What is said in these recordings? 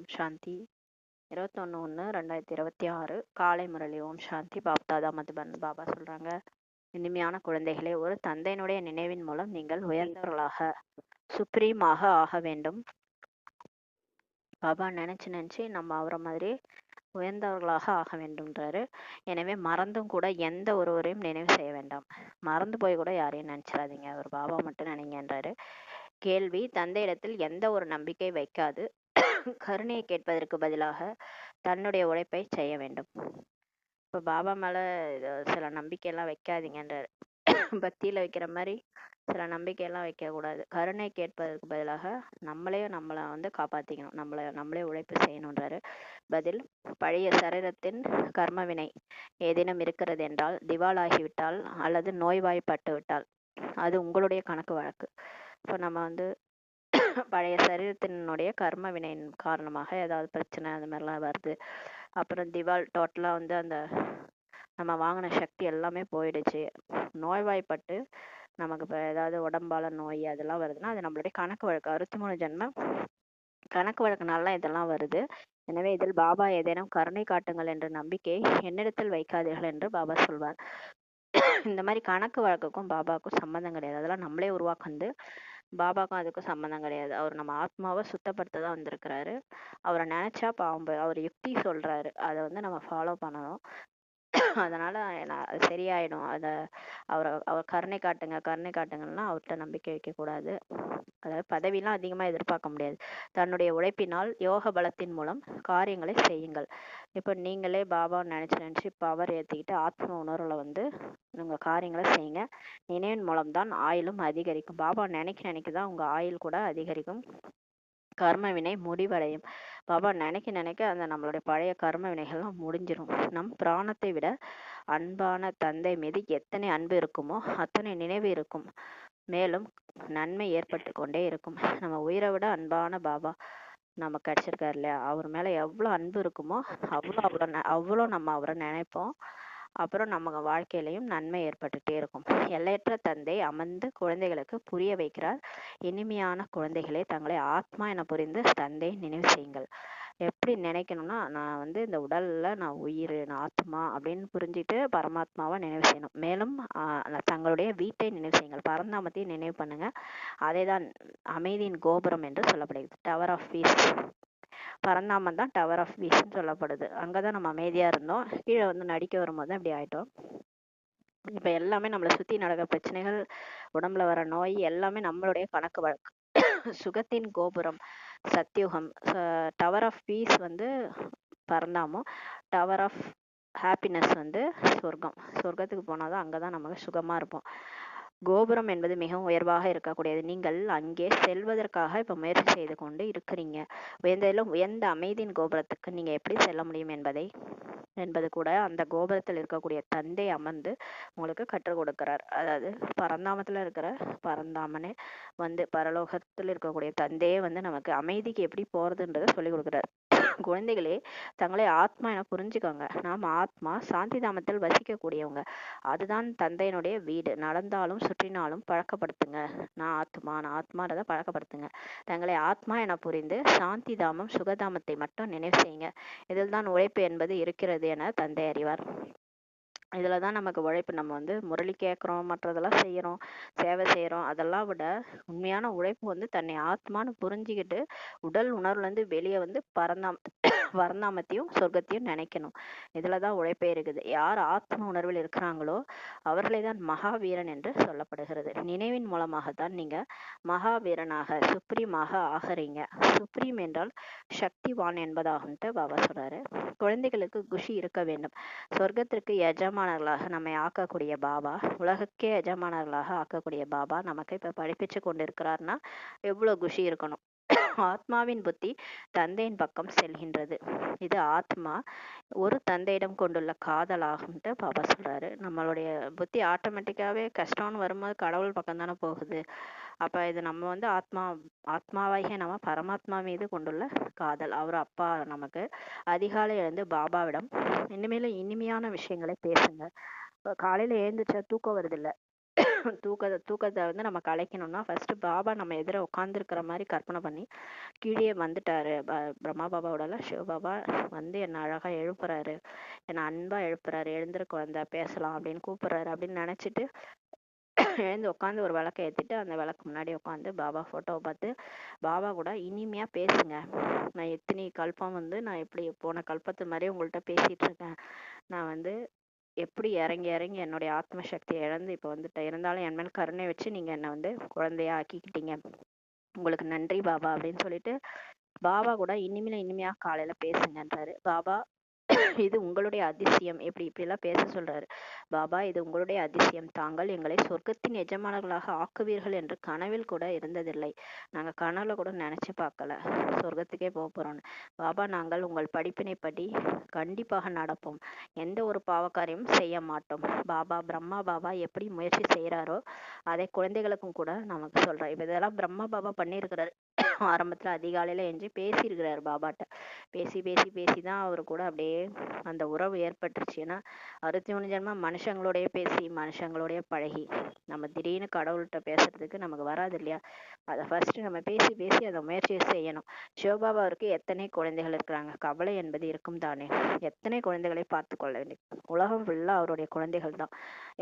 ஓம் சாந்தி. 21/1/2026 காலை முரளி. ஓம் சாந்தி. பாப்தாதா மதுபன் பாபா சொல்றாங்க, இனிமையான குழந்தைகளே, ஒரு தந்தையினுடைய நினைவின் மூலம் நீங்கள் உயர்ந்தவர்களாக சுப்ரீமாக ஆக வேண்டும். பாபா நினைச்சு நம்ம அவரை மாதிரி உயர்ந்தவர்களாக ஆக வேண்டும்ன்றாரு. எனவே மறந்தும் கூட எந்த ஒருவரையும் நினைவு செய்ய வேண்டாம். மறந்து போய் கூட யாரையும் நினைச்சிடாதீங்க, அவர் பாபா மட்டும் நினைங்கன்றாரு. கேள்வி: தந்தையிடத்தில் எந்த ஒரு நம்பிக்கை வைக்காது கருணையை கேட்பதற்கு பதிலாக தன்னுடைய உழைப்பை செய்ய வேண்டும். இப்ப பாபா மேல சில நம்பிக்கையெல்லாம் வைக்காதீங்கன்றாரு. பக்தியில வைக்கிற மாதிரி சில நம்பிக்கையெல்லாம் வைக்க கூடாது. கருணை கேட்பதற்கு பதிலாக நம்மளை காப்பாத்திக்கணும், நம்மளே உழைப்பு செய்யணுன்றாரு. பதில்: பழைய சரீரத்தின் கர்மவினை ஏதேனும் இருக்கிறது என்றால், திவாலாகிவிட்டால் அல்லது நோய்வாய்ப்பட்டு விட்டால் அது உங்களுடைய கணக்கு வழக்கு. இப்போ நம்ம பழைய சரீரத்தினுடைய கர்ம வினையின் காரணமாக ஏதாவது பிரச்சனை அந்த மாதிரிலாம் வருது. அப்புறம் திவால் டோட்டலாக அந்த நம்ம வாங்கின சக்தி எல்லாமே போயிடுச்சு. நோய்வாய்ப்பட்டு நமக்கு இப்போ ஏதாவது உடம்பால நோய் அதெல்லாம் வருதுன்னா அது நம்மளுடைய கணக்கு வழக்கு. 63 ஜென்மம் கணக்கு வழக்குனால இதெல்லாம் வருது. எனவே இதில் பாபா ஏதேனும் கருணை காட்டுங்கள் என்ற நம்பிக்கை என்னிடத்தில் வைக்காதீர்கள் என்று பாபா சொல்வார். இந்த மாதிரி கணக்கு வழக்குக்கும் பாபாவுக்கும் சம்மந்தம் கிடையாது. அதெல்லாம் நம்மளே உருவாக்குந்து. பாபாக்கும் அதுக்கும் சம்மந்தம் கிடையாது. அவர் நம்ம ஆத்மாவை சுத்தப்படுத்த தான் வந்திருக்கிறாரு. அவரை நினைச்சா பாவம், அவர் யுக்தி சொல்றாரு, அதை நம்ம ஃபாலோ பண்ணணும். அதனால அது சரியாயிடும். அவர் கருணை காட்டுங்கன்னா அவர்கிட்ட நம்பிக்கை வைக்க கூடாது. அதாவது பதவியெல்லாம் அதிகமா எதிர்பார்க்க முடியாது. தன்னுடைய உழைப்பினால் யோக பலத்தின் மூலம் காரியங்களை செய்யுங்கள். இப்ப நீங்களே பாபா நினைச்சு பவர் ஏத்திக்கிட்டு ஆத்ம உணர்வுல உங்க காரியங்களை செய்யுங்க. நினைவின் மூலம்தான் ஆயுளும் அதிகரிக்கும். பாபா நினைக்கதான் உங்க ஆயுள் கூட அதிகரிக்கும், கர்ம வினை முடிவடையும். பாபா நினைக்க அந்த நம்மளுடைய பழைய கர்ம வினைகள்லாம் முடிஞ்சிடும். நம் பிராணத்தை விட அன்பான தந்தை மீது எத்தனை அன்பு இருக்குமோ அத்தனை நினைவு இருக்கும். மேலும் நன்மை ஏற்பட்டு கொண்டே இருக்கும். நம்ம உயிரை விட அன்பான பாபா நம்ம கிடைச்சிருக்காரு இல்லையா, அவர் மேல எவ்வளவு அன்பு இருக்குமோ அவ்வளோ நம்ம அவரை நினைப்போம். அப்புறம் நம்ம வாழ்க்கையிலையும் நன்மை ஏற்பட்டுட்டே இருக்கும். எல்லையற்ற தந்தை அமர்ந்து குழந்தைகளுக்கு புரிய வைக்கிறார். இனிமையான குழந்தைகளே, தங்களை ஆத்மா என புரிந்து தந்தை நினைவு செய்யுங்கள். எப்படி நினைக்கணும்னா, நான் இந்த உடல்ல நான் உயிர், நான் ஆத்மா அப்படின்னு புரிஞ்சுட்டு பரமாத்மாவை நினைவு செய்யணும். மேலும் தங்களுடைய வீட்டை நினைவு செய்யுங்கள். பரந்தாமத்தை நினைவு பண்ணுங்க. அதேதான் அமைதியின் கோபுரம் என்று சொல்லப்படுகிறது. Tower of piece. பரந்தாமன் தான் டவர் ஆஃப் பீஸ்ன்னு சொல்லப்படுது. அங்கதான் நம்ம அமைதியா இருந்தோம். கீழே நடிக்க வரும்போது அப்படி ஆயிட்டோம். இப்ப எல்லாமே நம்மளை சுத்தி நடக்கிற பிரச்சனைகள், உடம்புல வர நோய் எல்லாமே நம்மளுடைய கணக்கு வழக்கு. சுகத்தின் கோபுரம் சத்யுகம். டவர் ஆஃப் பீஸ் பரந்தாமம். டவர் ஆஃப் ஹாப்பினஸ் சொர்க்கம். சொர்க்கத்துக்கு போனாதான் அங்கதான் நமக்கு சுகமா இருப்போம். கோபுரம் என்பது மிகவும் உயர்வாக இருக்கக்கூடியது. நீங்கள் அங்கே செல்வதற்காக இப்ப முயற்சி செய்து கொண்டு இருக்கிறீங்க. உயர்ந்த அமைதியின் கோபுரத்துக்கு நீங்க எப்படி செல்ல முடியும் என்பது கூட அந்த கோபுரத்தில் இருக்கக்கூடிய தந்தை அமர்ந்து உங்களுக்கு கற்றுக் கொடுக்கிறார். அதாவது பரந்தாமத்துல இருக்கிற பரந்தாமனே பரலோகத்தில் இருக்கக்கூடிய தந்தையே நமக்கு அமைதிக்கு எப்படி போறதுன்றத சொல்லி கொடுக்கிறார். குழந்தைகளே, தங்களை ஆத்மா என புரிஞ்சுக்கோங்க. நாம் ஆத்மா சாந்தி தாமத்தில் வசிக்க கூடியவங்க. அதுதான் தந்தையினுடைய வீடு. நடந்தாலும் சுற்றினாலும் பழக்கப்படுத்துங்க, நான் ஆத்மான்றதை பழக்கப்படுத்துங்க. தங்களை ஆத்மா என புரிந்து சாந்தி தாமம் சுகதாமத்தை மட்டும் நினைவு செய்யுங்க. இதில் தான் உழைப்பு என்பது இருக்கிறது என தந்தை அறிவார். இதுலதான் நமக்கு உழைப்பு. நம்ம முரளி கேட்கிறோம், மற்றதெல்லாம் செய்யறோம், சேவை செய்யறோம். அதெல்லாம் விட உண்மையான உழைப்பு தன்னை ஆத்மான்னு புரிஞ்சுக்கிட்டு உடல் உணர்வுல வெளியே பரந்தாமத்தையும் சொர்க்கத்தையும் நினைக்கணும். இதுலதான் உழைப்பே இருக்குது. யார் ஆத்ம உணர்வில் இருக்கிறாங்களோ அவர்களை தான் மகாவீரன் என்று சொல்லப்படுகிறது. நினைவின் மூலமாகத்தான் நீங்க மகாவீரனாக சுப்ரீமாக ஆகிறீங்க. சுப்ரீம் என்றால் சக்திவான் என்பதாகும்ட்டு பாபா சொல்றாரு. குழந்தைகளுக்கு குஷி இருக்க வேண்டும். சொர்க்கத்திற்கு எஜமானர்களாக நம்மை ஆக்கக்கூடிய பாபா, உலகுக்கே எஜமானர்களாக ஆக்கக்கூடிய பாபா நமக்கு இப்ப படிப்பிச்சு கொண்டிருக்கிறார்னா எவ்வளவு குஷி இருக்கணும். ஆத்மாவின் புத்தி தந்தையின் பக்கம் செல்கின்றது. இது ஆத்மா ஒரு தந்தையிடம் கொண்டுள்ள காதல் ஆகும்ட்டு பாபா சொல்றாரு. நம்மளுடைய புத்தி ஆட்டோமேட்டிக்காவே கஷ்டம்னு வரும்போது கடவுள் பக்கம் தானே போகுது. அப்ப இது நம்ம ஆத்மாவாகிய நம்ம பரமாத்மா மீது கொண்டுள்ள காதல். அவர் அப்பா நமக்கு. அதிகாலை எழுந்து பாபாவிடம் இனிமேலும் இனிமையான விஷயங்களை பேசுங்க. காலையில எழுந்துச்சா தூக்கம் வருது இல்ல, தூக்கத்தை வந்து நம்ம கலைக்கணும்னா ஃபர்ஸ்ட் பாபா நம்ம எதிர உட்காந்துருக்கிற மாதிரி கற்பனை பண்ணி கீழே வந்துட்டாரு. பிரம்மா பாபாவோட சிவபாபா வந்து என்ன அழகா எழுப்புறாரு, என்ன அன்பா எழுப்புறாரு, எழுந்திரு குழந்தை பேசலாம் அப்படின்னு கூப்பிடுறாரு அப்படின்னு நினைச்சிட்டு எழுந்து உட்காந்து ஒரு விளக்கை ஏற்றிட்டு அந்த விளக்கு முன்னாடி உட்காந்து பாபா ஃபோட்டோவை பார்த்து பாபா கூட இனிமையா பேசுங்க. நான் எத்தனை கல்பம் வந்து நான் எப்படி போன கல்பத்து மாதிரி உங்கள்கிட்ட பேசிட்டு இருக்கேன். நான் வந்து எப்படி இறங்கி இறங்கி என்னுடைய ஆத்ம சக்தியை இழந்து இப்போ வந்துட்டேன். இருந்தாலும் என் மேல் கருணை வச்சு நீங்க என்னை வந்து குழந்தையா ஆக்கிக்கிட்டீங்க. உங்களுக்கு நன்றி பாபா அப்படின்னு சொல்லிட்டு பாபா கூட இனிமையா காலையில பேசுங்கன்றாரு. பாபா இது உங்களுடைய அதிசயம், இப்படிலாம் பேச சொல்றாரு. பாபா இது உங்களுடைய அதிசயம், தாங்கள் எங்களை சொர்க்கத்தின் எஜமானர்களாக ஆக்குவீர்கள் என்று கனவில் கூட இருந்ததில்லை. நாங்க கனவுல கூட நினைச்சு பார்க்கல சொர்க்கத்துக்கே போறோம்னு. பாபா நாங்கள் உங்கள் படிப்பினைப்படி கண்டிப்பாக நடப்போம், எந்த ஒரு பாவக்காரியமும் செய்ய மாட்டோம். பாபா பிரம்மா பாபா எப்படி முயற்சி செய்யறாரோ அதை குழந்தைகளுக்கும் கூட நமக்கு சொல்றாரு. இப்ப இதெல்லாம் பிரம்மா பாபா பண்ணியிருக்கிறாரு. ஆரம்பத்துல அதிகாலையில எஞ்சி பேசியிருக்கிறாரு பாபாட்ட. பேசிதான் அவரு கூட அப்படியே அந்த உறவு ஏற்பட்டுருச்சு. ஏன்னா 63 ஜென்மம் மனுஷங்களோடய பேசி மனுஷங்களோடய பழகி நம்ம திடீர்னு கடவுள்கிட்ட பேசுறதுக்கு நமக்கு வராது இல்லையா? அதை ஃபர்ஸ்ட் நம்ம பேசி அதை முயற்சியை செய்யணும். சிவபாபாவிற்கு எத்தனை குழந்தைகள் இருக்கிறாங்க, கவலை என்பது இருக்கும் தானே. எத்தனை குழந்தைகளை பார்த்து கொள்ள வேண்டிய உலகம் ஃபுல்லா அவருடைய குழந்தைகள் தான்.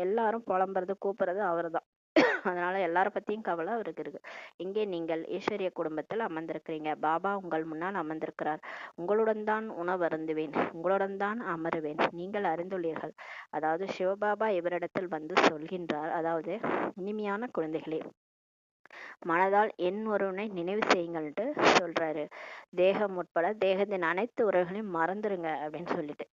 எல்லாரும் புலம்புறது கூப்பிடுறது அவர் தான். அதனால எல்லார பத்தியும் கவலை அவருக்கு இருக்கு. இங்கே நீங்கள் ஈஸ்வரிய குடும்பத்தில் அமர்ந்திருக்கிறீங்க. பாபா உங்கள் முன்னால் அமர்ந்திருக்கிறார். உங்களுடன் தான் உணவு அருந்துவேன், உங்களுடன் தான் அமருவேன், நீங்கள் அறிந்துள்ளீர்கள். அதாவது சிவபாபா இவரிடத்தில் வந்து சொல்கின்றார், அதாவது இனிமையான குழந்தைகளே, மனதால் என் ஒருவனை நினைவு செய்யுங்கள்ட்டு சொல்றாரு. தேகம் உட்பட தேகத்தின் அனைத்து உறவுகளையும் மறந்துருங்க அப்படின்னு சொல்லிட்டு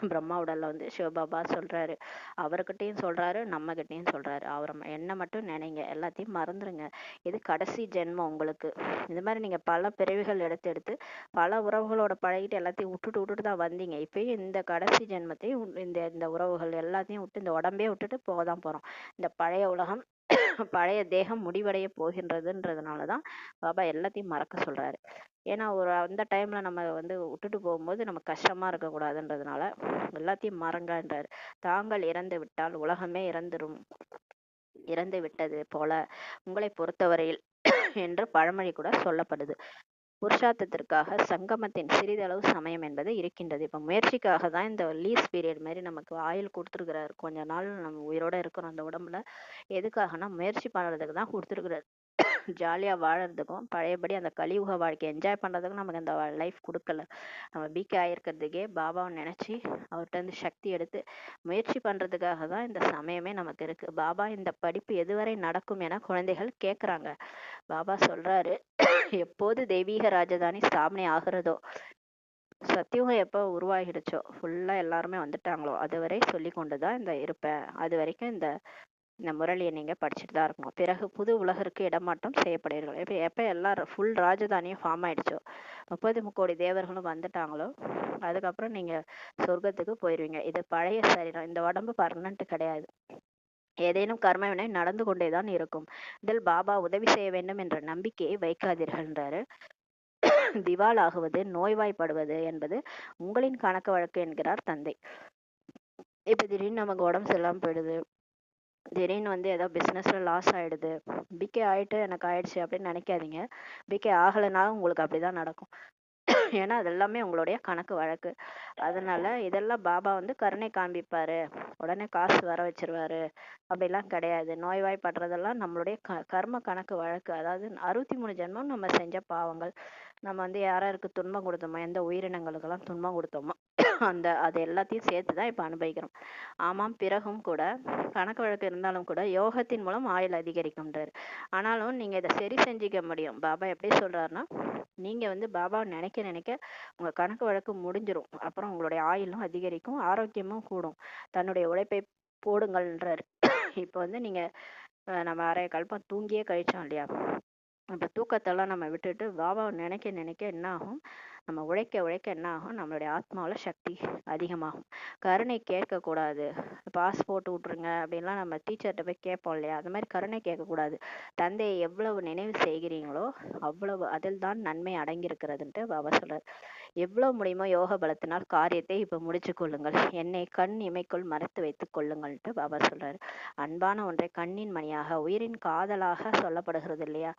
பிரம்மா உடல்ல வந்து சிவபாபா சொல்றாரு. அவர்கிட்டயும் சொல்றாரு, நம்ம கிட்டயும் சொல்றாரு. அவர் என்ன மட்டும் நினைங்க, எல்லாத்தையும் மறந்துருங்க. இது கடைசி ஜென்மம் உங்களுக்கு. இந்த மாதிரி நீங்க பல பிறவிகள் எடுத்து எடுத்து பல உறவுகளோட பழகிட்டு எல்லாத்தையும் விட்டுட்டு தான் வந்தீங்க. இப்பயும் இந்த கடைசி ஜென்மத்தையும் இந்த இந்த உறவுகள் எல்லாத்தையும் விட்டு இந்த உடம்பே விட்டுட்டு போகதான் போறோம். இந்த பழைய உலகம் பழைய தேகம் முடிவடைய போகின்றதுன்றதுனாலதான் பாபா எல்லாத்தையும் மறக்க சொல்றாரு. ஏன்னா ஒரு அந்த டைம்ல நம்ம வந்து விட்டுட்டு போகும்போது நம்ம கஷ்டமா இருக்கக்கூடாதுன்றதுனால எல்லாத்தையும் மறங்கன்றாரு. தாங்கள் இறந்து விட்டால் உலகமே இறந்து விட்டது போல உங்களை பொறுத்தவரையில் என்று பழமொழி கூட சொல்லப்படுது. புருஷார்த்தத்திற்காக சங்கமத்தின் சிறிதளவு சமயம் என்பது இருக்கின்றது. இப்ப முயற்சிக்காக தான் இந்த லீஸ் பீரியட் மாதிரி நமக்கு ஆயுள் கொடுத்துருக்கிறாரு. கொஞ்ச நாள் நம்ம உயிரோட இருக்கிறோம் அந்த உடம்புல. எதுக்காகனா முயற்சி பண்றதுக்கு தான் கொடுத்துருக்கிறாரு. ஜாலியா வாழறதுக்கும் பழையபடி அந்த கலியுக வாழ்க்கையை என்ஜாய் பண்றதுக்கும் நமக்கு அந்த லைஃப் கொடுக்கல. நம்ம பிகே ஆயிருக்கிறதுக்கே பாபாவை நினைச்சு அவர்கிட்ட இருந்து சக்தி எடுத்து முயற்சி பண்றதுக்காக தான் இந்த சமயமே நமக்கு இருக்கு. பாபா இந்த படிப்பு எதுவரை நடக்கும் என குழந்தைகள் கேக்குறாங்க. பாபா சொல்றாரு, எப்போது தெய்வீக ராஜதானி ஸ்தாபனை ஆகிறதோ, சத்தியுகம் எப்போ உருவாகிடுச்சோ, ஃபுல்லா எல்லாருமே வந்துட்டாங்களோ அதுவரை சொல்லி கொண்டுதான் இந்த இருப்பேன். அது வரைக்கும் இந்த இந்த முரளியை நீங்க படிச்சுட்டு தான் இருக்கணும். பிறகு புது உலகிற்கு இடமாற்றம் செய்யப்படுவீர்கள். எப்ப எல்லாரும் ஃபுல் ராஜதானியும் ஃபார்ம் ஆயிடுச்சோ, 30 கோடி தேவர்களும் வந்துட்டாங்களோ, அதுக்கப்புறம் நீங்க சொர்க்கத்துக்கு போயிருவீங்க. இது பழைய சரீரம், இந்த உடம்பு பர்மனன்ட் கிடையாது. ஏதேனும் கர்ம வினை நடந்து கொண்டேதான் இருக்கும். இதில் பாபா உதவி செய்ய வேண்டும் என்ற நம்பிக்கையை வைக்காதீர்கள்ன்றாரு. திவால் ஆகுவது, நோய்வாய்ப்படுவது என்பது உங்களின் கணக்கு வழக்கு என்கிறார் தந்தை. இப்ப திடீர்னு நமக்கு உடம்பு சரியில்லாம போயிடுது, திடீர்னு வந்து ஏதோ பிஸ்னஸ்ல லாஸ் ஆயிடுது, பிகே ஆயிட்டு எனக்கு ஆயிடுச்சு அப்படின்னு நினைக்காதீங்க. பிகே ஆகலைனாலும் உங்களுக்கு அப்படிதான் நடக்கும். ஏன்னா அது எல்லாமே உங்களுடைய கணக்கு வழக்கு. அதனால இதெல்லாம் பாபா வந்து கருணை காண்பிப்பாரு, உடனே காசு வர வச்சிருவாரு அப்படிலாம் கிடையாது. நோய்வாய்ப்படுறதெல்லாம் நம்மளுடைய கர்ம கணக்கு வழக்கு. அதாவது 63 ஜென்மம் நம்ம செஞ்ச பாவங்கள். நம்ம வந்து யாராருக்கு துன்பம் கொடுத்தோமோ, எந்த உயிரினங்களுக்கெல்லாம் துன்பம் கொடுத்தோமோ அது எல்லாத்தையும் சேர்த்துதான் இப்ப அனுபவிக்கிறோம். ஆமாம், பிறகும் கூட கணக்கு வழக்கு இருந்தாலும் கூட யோகத்தின் மூலம் ஆயுள் அதிகரிக்கும்ன்றாரு. ஆனாலும் நீங்க இதை சரி செஞ்சுக்க முடியும். பாபா எப்படி சொல்றாருன்னா, நீங்க வந்து பாபாவை நினைக்க நினைக்க உங்க கணக்கு வழக்கு முடிஞ்சிரும். அப்புறம் உங்களுடைய ஆயுளும் அதிகரிக்கும், ஆரோக்கியமும் கூடும். தன்னுடைய உழைப்பை போடுங்கள்ன்றாரு. இப்ப வந்து நீங்க நம்ம அரை கல்பம் தூங்கியே கழிச்சோம் இல்லையா? அப்ப தூக்கத்தெல்லாம் நம்ம விட்டுட்டு பாபாவை நினைக்க நினைக்க என்ன ஆகும், நம்ம உழைக்க உழைக்க என்ன ஆகும், நம்மளுடைய ஆத்மாவில சக்தி அதிகமாகும். கருணை கேட்க கூடாது. பாஸ்போர்ட் விட்டுருங்க அப்படின்லாம் நம்ம டீச்சர்கிட்ட போய் கேட்போம் இல்லையா? அது மாதிரி கருணை கேட்கக்கூடாது. தந்தையை எவ்வளவு நினைவு செய்கிறீங்களோ அவ்வளவு அதில் தான் நன்மை அடங்கியிருக்கிறதுன்ட்டு பாபா சொல்றாரு. எவ்வளவு முடியுமோ யோக பலத்தினால் காரியத்தை இப்ப முடிச்சு கொள்ளுங்கள். என்னை கண் இமைக்குள் மறைத்து வைத்துக் கொள்ளுங்கள்ட்டு பாபா சொல்றாரு. அன்பான ஒன்றை கண்ணின் மணியாக உயிரின் காதலாக சொல்லப்படுகிறது இல்லையா?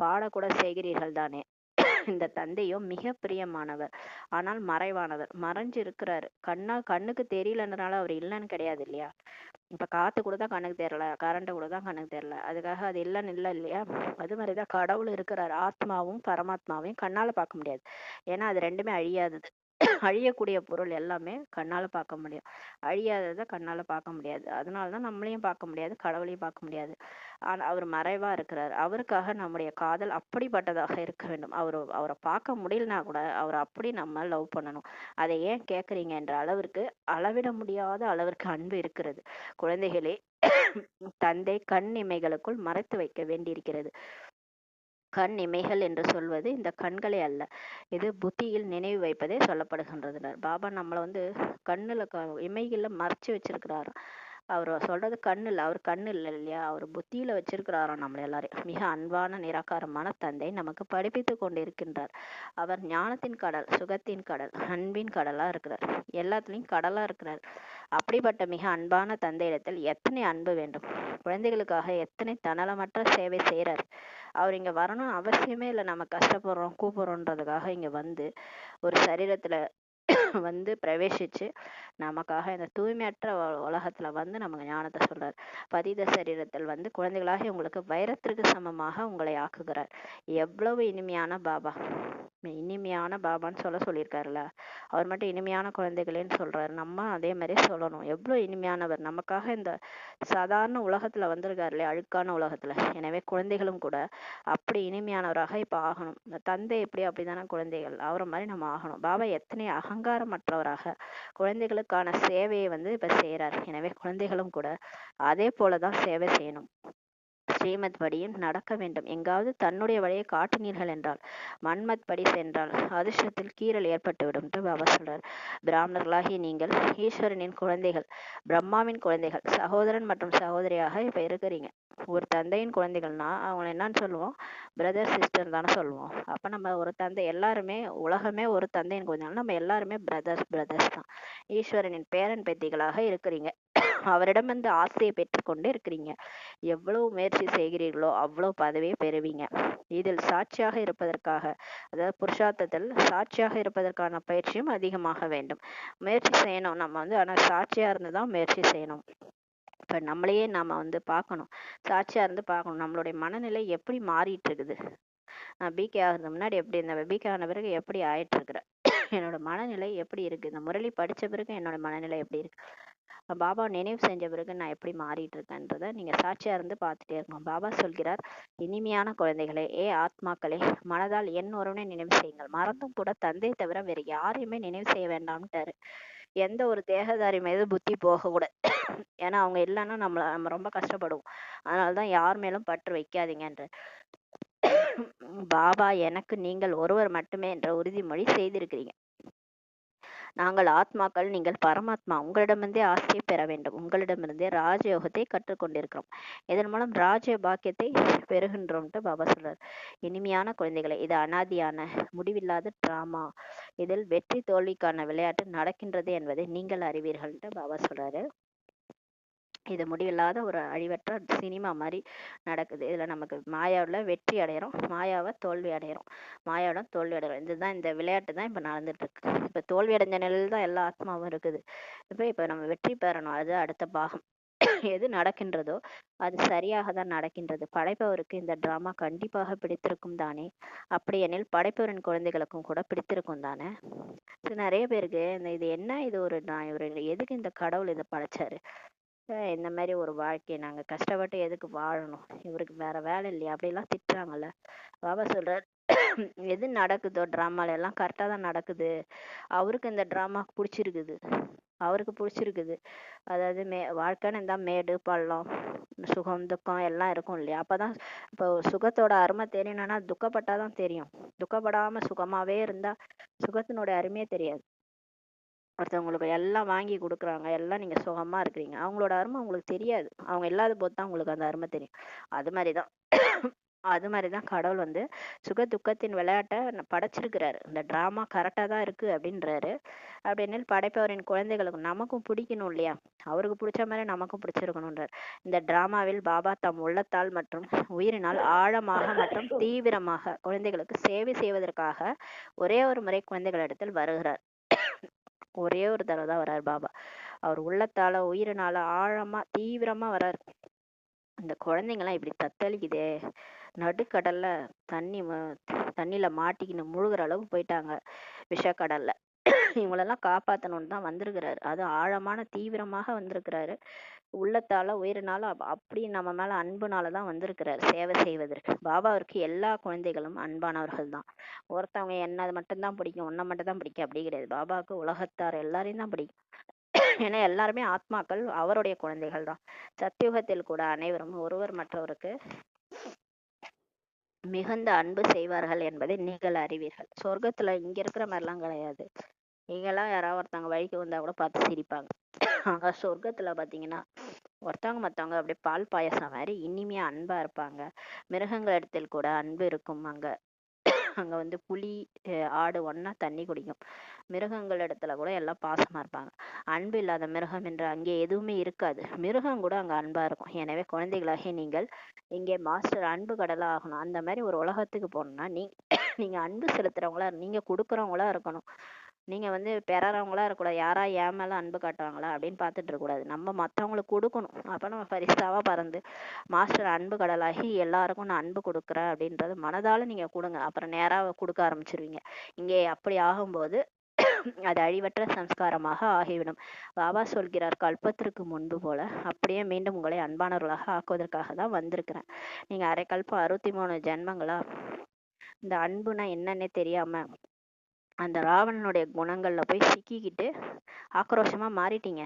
பாடக்கூட செய்கிறீர்கள் தானே. இந்த தந்தையோ மிக பிரியமானவர், ஆனால் மறைவானவர், மறைஞ்சு இருக்கிறாரு. கண்ணுக்கு தெரியலன்றனால அவர் இல்லைன்னு கிடையாது இல்லையா? இப்ப காத்து கூட தான் கண்ணுக்கு தெரியல, கரண்ட் கூட தான் கண்ணுக்கு தெரியல, அதுக்காக அது இல்லைன்னு இல்லை இல்லையா? அது மாதிரிதான் கடவுள் இருக்கிறார். ஆத்மாவும் பரமாத்மாவையும் கண்ணால பார்க்க முடியாது, ஏன்னா அது ரெண்டுமே அழியாதது. அழியக்கூடிய பொருள் எல்லாமே கண்ணால பார்க்க முடியும், அழியாததை கண்ணால பார்க்க முடியாது. அதனாலதான் நம்மளையும் பார்க்க முடியாது, கடவுளையும் பார்க்க முடியாது. ஆனா அவர் மறைவா இருக்கிறார். அவருக்காக நம்முடைய காதல் அப்படிப்பட்டதாக இருக்க வேண்டும். அவரை பார்க்க முடியலனா கூட அவரை அப்படி நம்ம லவ் பண்ணணும். அதை ஏன் கேட்குறீங்க என்ற அளவிற்கு, அளவிட முடியாத அளவிற்கு அன்பு இருக்கிறது. குழந்தைகளே, தந்தை கண் இமைகளுக்குள் மறைத்து வைக்க வேண்டியிருக்கிறது. கண் இமைகள் என்று சொல்வது இந்த கண்களை அல்ல, இது புத்தியில் நினைவு வைப்பதே சொல்லப்படுகின்றனர். பாபா நம்மளை கண்ணுல இமைகள்ல மறைச்சு வச்சிருக்கிறாரு. அவர் சொல்றது கண்ணு இல்லை, அவர் கண்ணு இல்லை இல்லையா? அவர் புத்தியில வச்சிருக்கிறாராம் நம்மள எல்லாரையும். மிக அன்பான நிராகாரமான தந்தை நமக்கு படிப்பித்து கொண்டிருக்கின்றார். அவர் ஞானத்தின் கடல், சுகத்தின் கடல், அன்பின் கடலா இருக்கிறார், எல்லாத்துலயும் கடலா இருக்கிறார். அப்படிப்பட்ட மிக அன்பான தந்தையிடத்தில் எத்தனை அன்பு வேண்டும்! குழந்தைகளுக்காக எத்தனை தன்னலமற்ற சேவை செய்யறார். அவர் இங்க வரணும் அவசியமே இல்லை. நம்ம கஷ்டப்படுறோம் கூப்பிடுறோன்றதுக்காக இங்க ஒரு சரீரத்துல பிரவேசிச்சு நமக்காக இந்த தூய்மையற்ற உலகத்துல நமக்கு ஞானத்தை சொல்றார். பதித சரீரத்தில் குழந்தைகளாக உங்களுக்கு வைரத்திற்கு சமமாக உங்களை ஆக்குகிறார். எவ்வளவு இனிமையான பாபா! இனிமையான பாபான்னு சொல்லியிருக்காருல்ல, அவர் மட்டும் இனிமையான குழந்தைகளேன்னு சொல்றாரு. நம்ம அதே மாதிரி சொல்லணும். எவ்வளவு இனிமையானவர்! நமக்காக இந்த சாதாரண உலகத்துல வந்திருக்காரு இல்லையா, அழுக்கான உலகத்துல. எனவே குழந்தைகளும் கூட அப்படி இனிமையானவராக இப்ப ஆகணும். இந்த தந்தை எப்படி அப்படிதானே குழந்தைகள் அவரை மாதிரி நம்ம ஆகணும். பாபா எத்தனை அகங்காரமற்றவராக குழந்தைகளுக்கான சேவையை இப்ப செய்யறார். எனவே குழந்தைகளும் கூட அதே போலதான் சேவை செய்யணும். ஸ்ரீமத் படியும் நடக்க வேண்டும். எங்காவது தன்னுடைய வழியை காட்டினீர்கள் என்றால், மன்மத் படி சென்றால் அதிர்ஷ்டத்தில் கீறல் ஏற்பட்டுவிடும் என்று பாபா சொல்றார். பிராமணர்களாகி நீங்கள் ஈஸ்வரனின் குழந்தைகள், பிரம்மாவின் குழந்தைகள், சகோதரன் மற்றும் சகோதரியாக இப்ப இருக்கிறீங்க. ஒரு தந்தையின் குழந்தைகள்னா அவங்களை என்னன்னு சொல்லுவோம்? பிரதர் சிஸ்டர் தானே சொல்லுவோம். அப்ப நம்ம ஒரு தந்தை, எல்லாருமே உலகமே ஒரு தந்தையின் குழந்தைகள், நம்ம எல்லாருமே பிரதர்ஸ் தான். ஈஸ்வரனின் பேரன் பேத்திகளாக இருக்கிறீங்க. அவரிடம் ஆசையை பெற்றுக்கொண்டு இருக்கிறீங்க. எவ்வளவு முயற்சி செய்கிறீர்களோ அவ்வளவு பதவியை பெறுவீங்க. இதில் சாட்சியாக இருப்பதற்காக, அதாவது புருஷார்த்தத்தில் சாட்சியாக இருப்பதற்கான பயிற்சியும் அதிகமாக வேண்டும். முயற்சி செய்யணும் நம்ம ஆனா சாட்சியா இருந்துதான் முயற்சி செய்யணும். இப்ப நம்மளையே நாம பார்க்கணும், சாட்சியா இருந்து பார்க்கணும். நம்மளுடைய மனநிலை எப்படி மாறிட்டு இருக்குது? நான் பிகே ஆகுறது முன்னாடி எப்படி இருந்தேன், பிகே ஆன பிறகு எப்படி ஆயிட்டு இருக்கிறேன், என்னோட மனநிலை எப்படி இருக்கு, இந்த முரளி படிச்ச பிறகு என்னோட மனநிலை எப்படி இருக்கு, பாபா நினைவு செஞ்ச பிறகு நான் எப்படி மாறிட்டு இருக்கேன்றதை நீங்க சாட்சியா இருந்து பார்த்துட்டே இருக்கணும். பாபா சொல்கிறார், இனிமையான குழந்தைகளே, ஆத்மாக்களே, மனதால் என் ஒருவனை நினைவு செய்யுங்கள். மறந்தும் கூட தந்தை தவிர வேற யாரையுமே நினைவு செய்ய வேண்டாம்ட்டாரு. எந்த ஒரு தேகதாரி மீது புத்தி போக கூட, ஏன்னா அவங்க இல்லைன்னா நம்ம ரொம்ப கஷ்டப்படுவோம். அதனாலதான் யார் மேலும் பற்று வைக்காதீங்கன்ற பாபா எனக்கு நீங்கள் ஒருவர் மட்டுமே என்ற உறுதிமொழி செய்திருக்கிறீங்க. நாங்கள் ஆத்மாக்கள், நீங்கள் பரமாத்மா. உங்களிடமிருந்தே ஆசையை பெற வேண்டும். உங்களிடமிருந்தே ராஜயோகத்தை கற்றுக்கொண்டிருக்கிறோம். இதன் மூலம் ராஜ்ய பாக்கியத்தை பெறுகின்றோம்ட்டு பாபா சொல்றாரு. இனிமையான குழந்தைகளை, இது அனாதியான முடிவில்லாத டிராமா. இதில் வெற்றி தோல்விக்கான விளையாட்டு நடக்கின்றது என்பதை நீங்கள் அறிவீர்கள்ட்டு பாபா சொல்றாரு. இது முடிவில்லாத ஒரு அழிவற்ற சினிமா மாதிரி நடக்குது. இதுல நமக்கு மாயாவில் வெற்றி அடையிறோம், மாயாவை தோல்வி அடையிறோம், மாயாவிடம் தோல்வி அடைகிறோம். இதுதான் இந்த விளையாட்டு தான் இப்ப நடந்துட்டு இருக்கு. இப்ப தோல்வி அடைஞ்ச நிலையில தான் எல்லா ஆத்மாவும் இருக்குது. இப்ப நம்ம வெற்றி பெறணும், அது அடுத்த பாகம். எது நடக்கின்றதோ அது சரியாக தான் நடக்கின்றது. படைப்பவருக்கு இந்த டிராமா கண்டிப்பாக பிடித்திருக்கும் தானே? அப்படியெனில் படைப்பவரின் குழந்தைகளுக்கும் கூட பிடித்திருக்கும் தானே? நிறைய பேருக்கு இது என்ன, இது ஒரு எதுக்கு இந்த கடவுள் இதை படைச்சாரு, இந்த மாதிரி ஒரு வாழ்க்கையை நாங்க கஷ்டப்பட்டு எதுக்கு வாழணும், இவருக்கு வேற வேலை இல்லையா, அப்படிலாம் திட்டுறாங்கல்ல. பாபா சொல்றார், எது நடக்குதோ டிராமால எல்லாம் கரெக்டா தான் நடக்குது. அவருக்கு இந்த டிராமா பிடிச்சிருக்குது, அவருக்கு பிடிச்சிருக்குது. அதாவது வாழ்க்கைன்னு இருந்தா மேடு பள்ளம், சுகம் துக்கம் எல்லாம் இருக்கும் இல்லையா? அப்பதான் இப்போ சுகத்தோட அருமை தெரியணும்னா துக்கப்பட்டாதான் தெரியும். துக்கப்படாம சுகமாவே இருந்தா சுகத்தினோட அருமையே தெரியாது. ஒருத்தவங்களுக்கு எல்லாம் வாங்கி கொடுக்குறாங்க, எல்லாம் நீங்க சுகமா இருக்கிறீங்க, அவங்களோட அருமை உங்களுக்கு தெரியாது. அவங்க இல்லாத போது தான் உங்களுக்கு அந்த அருமை தெரியும். அது மாதிரிதான் அது மாதிரிதான் கடவுள் வந்து சுக துக்கத்தின் விளையாட்டை படைச்சிருக்கிறாரு. இந்த டிராமா கரெக்டா தான் இருக்கு அப்படின்றாரு. அப்படின்னு படைப்பவரின் குழந்தைகளுக்கு நமக்கும் பிடிக்கணும் இல்லையா, அவருக்கு பிடிச்ச மாதிரி நமக்கும் பிடிச்சிருக்கணும்ன்றார். இந்த டிராமாவில் பாபா தம் உள்ளத்தால் மற்றும் உயிரினால் ஆழமாக மற்றும் தீவிரமாக குழந்தைகளுக்கு சேவை செய்வதற்காக ஒரே ஒரு முறை குழந்தைகளிடத்தில் வருகிறார். ஒரே ஒரு தடவை தான் வர்றார் பாபா. அவர் உள்ளத்தால உயிரினால ஆழமா தீவிரமா வர்றார். இந்த குழந்தைங்கலாம் இப்படி தத்தளிக்குதே, நடுக்கடல்ல தண்ணியில மாட்டிக்கின்னு முழுகிற அளவுக்கு போயிட்டாங்க விஷக்கடல்ல. இவங்களெல்லாம் காப்பாத்தணும்னு தான் வந்திருக்கிறாரு. அது ஆழமான தீவிரமாக வந்திருக்கிறாரு. உள்ளத்தால உயிரினால அப்படி நம்ம மேல அன்புனாலதான் வந்திருக்கிறாரு சேவை செய்வதற்கு. பாபாவிற்கு எல்லா குழந்தைகளும் அன்பானவர்கள் தான். ஒருத்தவங்க என்ன மட்டும்தான் பிடிக்கும், உன்னை மட்டும் தான் பிடிக்கும் அப்படி கிடையாது. பாபாவுக்கு உலகத்தார் எல்லாரையும் தான் பிடிக்கும். ஏன்னா எல்லாருமே ஆத்மாக்கள், அவருடைய குழந்தைகள் தான். சத்தியுகத்தில் கூட அனைவரும் ஒருவர் மற்றவருக்கு மிகுந்த அன்பு செய்வார்கள் என்பதை நீங்கள் அறிவீர்கள். சொர்க்கத்துல இங்க இருக்கிற மாதிரிலாம் கிடையாது. நீங்களாம் யாராவது ஒருத்தவங்க வழிக்கு வந்தா கூட பார்த்து சிரிப்பாங்க. அங்க சொர்க்கத்துல பாத்தீங்கன்னா ஒருத்தவங்க மத்தவங்க அப்படியே பால் பாயசம் மாதிரி இனிமையா அன்பா இருப்பாங்க. மிருகங்களிடத்தில் கூட அன்பு இருக்கும். அங்க அங்க வந்து புலி ஆடு ஒண்ணா தண்ணி குடிக்கும். மிருகங்கள் இடத்துல கூட எல்லாம் பாசமா இருப்பாங்க. அன்பு இல்லாத மிருகம் என்று அங்கே எதுவுமே இருக்காது. மிருகம் கூட அங்க அன்பா இருக்கும். எனவே குழந்தைகளாகிய நீங்கள் இங்கே மாஸ்டர் அன்பு கடலா ஆகணும். அந்த மாதிரி ஒரு உலகத்துக்கு போகணும்னா நீங்க அன்பு செலுத்துறவங்களா, நீங்க கொடுக்குறவங்களா இருக்கணும். நீங்க வந்து பெறறவங்களா இருக்கக்கூடாது. யாரா என் மேல அன்பு காட்டுவாங்களா அப்படின்னு பார்த்துட்டு இருக்கக்கூடாது. நம்ம மற்றவங்களுக்கு கொடுக்கணும். அப்ப நம்ம பரிசாவா பறந்து மாஸ்டர் அன்பு கடலாகி எல்லாருக்கும் நான் அன்பு கொடுக்குறேன் அப்படின்றது மனதால நீங்க கொடுங்க. அப்புறம் நேரா கொடுக்க ஆரம்பிச்சிருவீங்க. இங்கே அப்படி ஆகும்போது அது அழிவற்ற சம்ஸ்காரமாக ஆகிவிடும். பாபா சொல்கிறார், கல்பத்திற்கு முன்பு போல அப்படியே மீண்டும் உங்களை அன்பானவர்களாக ஆக்குவதற்காக தான் வந்திருக்கிறேன். நீங்க அரை கல்பம் 63 ஜென்மங்களா இந்த அன்புனா என்னன்னே தெரியாம அந்த ராவணனுடைய குணங்கள்ல போய் சிக்கிக்கிட்டு ஆக்ரோஷமா மாறிட்டீங்க.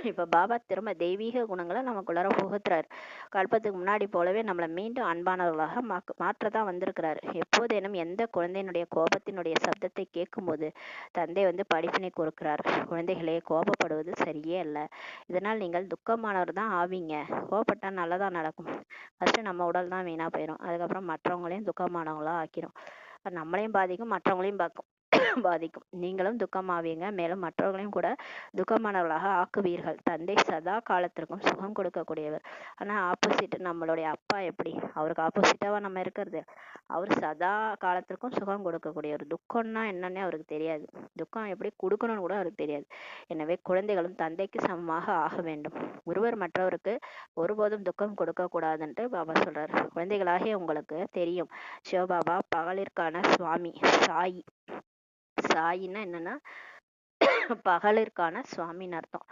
இப்ப பாபா திரும்ப தெய்வீக குணங்களை நமக்குள்ளார புகுத்துறாரு. கல்பத்துக்கு முன்னாடி போலவே நம்மளை மீண்டும் அன்பானவர்களாக மாற்றதான் வந்திருக்கிறாரு. எப்போதேனும் எந்த குழந்தையினுடைய கோபத்தினுடைய சப்தத்தை கேட்கும்போது தந்தை வந்து படிப்பினை கொடுக்கிறார். குழந்தைகளே, கோபப்படுவது சரியே அல்ல. இதனால் நீங்கள் துக்கமானவர் தான் ஆவீங்க. கோபப்பட்டா நல்லதா நடக்கும். ஃபர்ஸ்ட் நம்ம உடல் தான் வீணா போயிடும். அதுக்கப்புறம் மற்றவங்களையும் துக்கமானவங்களா ஆக்கிரும். நம்மளையும் பாதிக்கும், மற்றவங்களையும் பாதிக்கும். நீங்களும் துக்கமாவீங்க. மேலும் மற்றவர்களையும் கூட துக்கமானவர்களாக ஆக்குவீர்கள். தந்தை சதா காலத்திற்கும் சுகம் கொடுக்கக்கூடியவர். ஆனா ஆப்போசிட் நம்மளுடைய அப்பா எப்படி, அவருக்கு ஆப்போசிட்டாவா நம்ம இருக்கிறது. அவர் சதா காலத்திற்கும் சுகம் கொடுக்கக்கூடியவர். துக்கம்னா என்னன்னே அவருக்கு தெரியாது. துக்கம் எப்படி கொடுக்கணும்னு கூட அவருக்கு தெரியாது. எனவே குழந்தைகளும் தந்தைக்கு சமமாக ஆக வேண்டும். ஒருவர் மற்றவருக்கு ஒருபோதும் துக்கம் கொடுக்க கூடாதுன்ட்டு பாபா சொல்றாரு. குழந்தைகளாகிய உங்களுக்கு தெரியும், சிவபாபா பகலிற்கான சுவாமி. சாயி, சாயின்னா என்னன்னா பகலிற்கான சுவாமின்னு அர்த்தம்.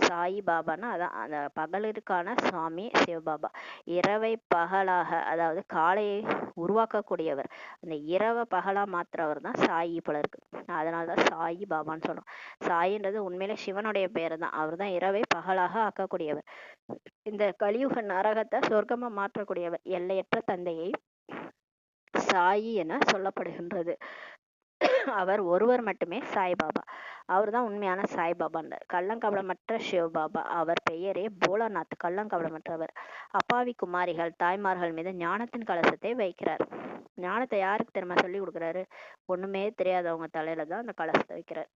சாயி பாபான்னா அதான் அந்த பகலிற்கான சுவாமி சிவபாபா. இரவை பகலாக, அதாவது காலையை உருவாக்கக்கூடியவர். அந்த இரவை பகலா மாத்துறவர் தான் சாயி போல இருக்கு. அதனாலதான் சாயி பாபான்னு சொல்றோம். சாயின்றது உண்மையிலே சிவனுடைய பேரு தான். அவர் தான் இரவை பகலாக ஆக்கக்கூடியவர். இந்த கலியுக நரகத்தை சொர்க்கமா மாற்றக்கூடியவர். எல்லையற்ற தந்தையை சாயி என சொல்லப்படுகின்றது. அவர் ஒருவர் மட்டுமே சாய்பாபா. அவர் தான் உண்மையான சாய்பாபான்றார். கள்ளங்கபடமற்ற சிவபாபா. அவர் பெயரே போலாநாத், கள்ளங்கபடமற்றவர். அப்பாவி குமாரிகள் தாய்மார்கள் மீது ஞானத்தின் கலசத்தை வைக்கிறார். ஞானத்தை யாருக்கு தெரியுமா சொல்லி கொடுக்குறாரு? ஒண்ணுமே தெரியாதவங்க தலையில தான் அந்த கலசத்தை வைக்கிறார்.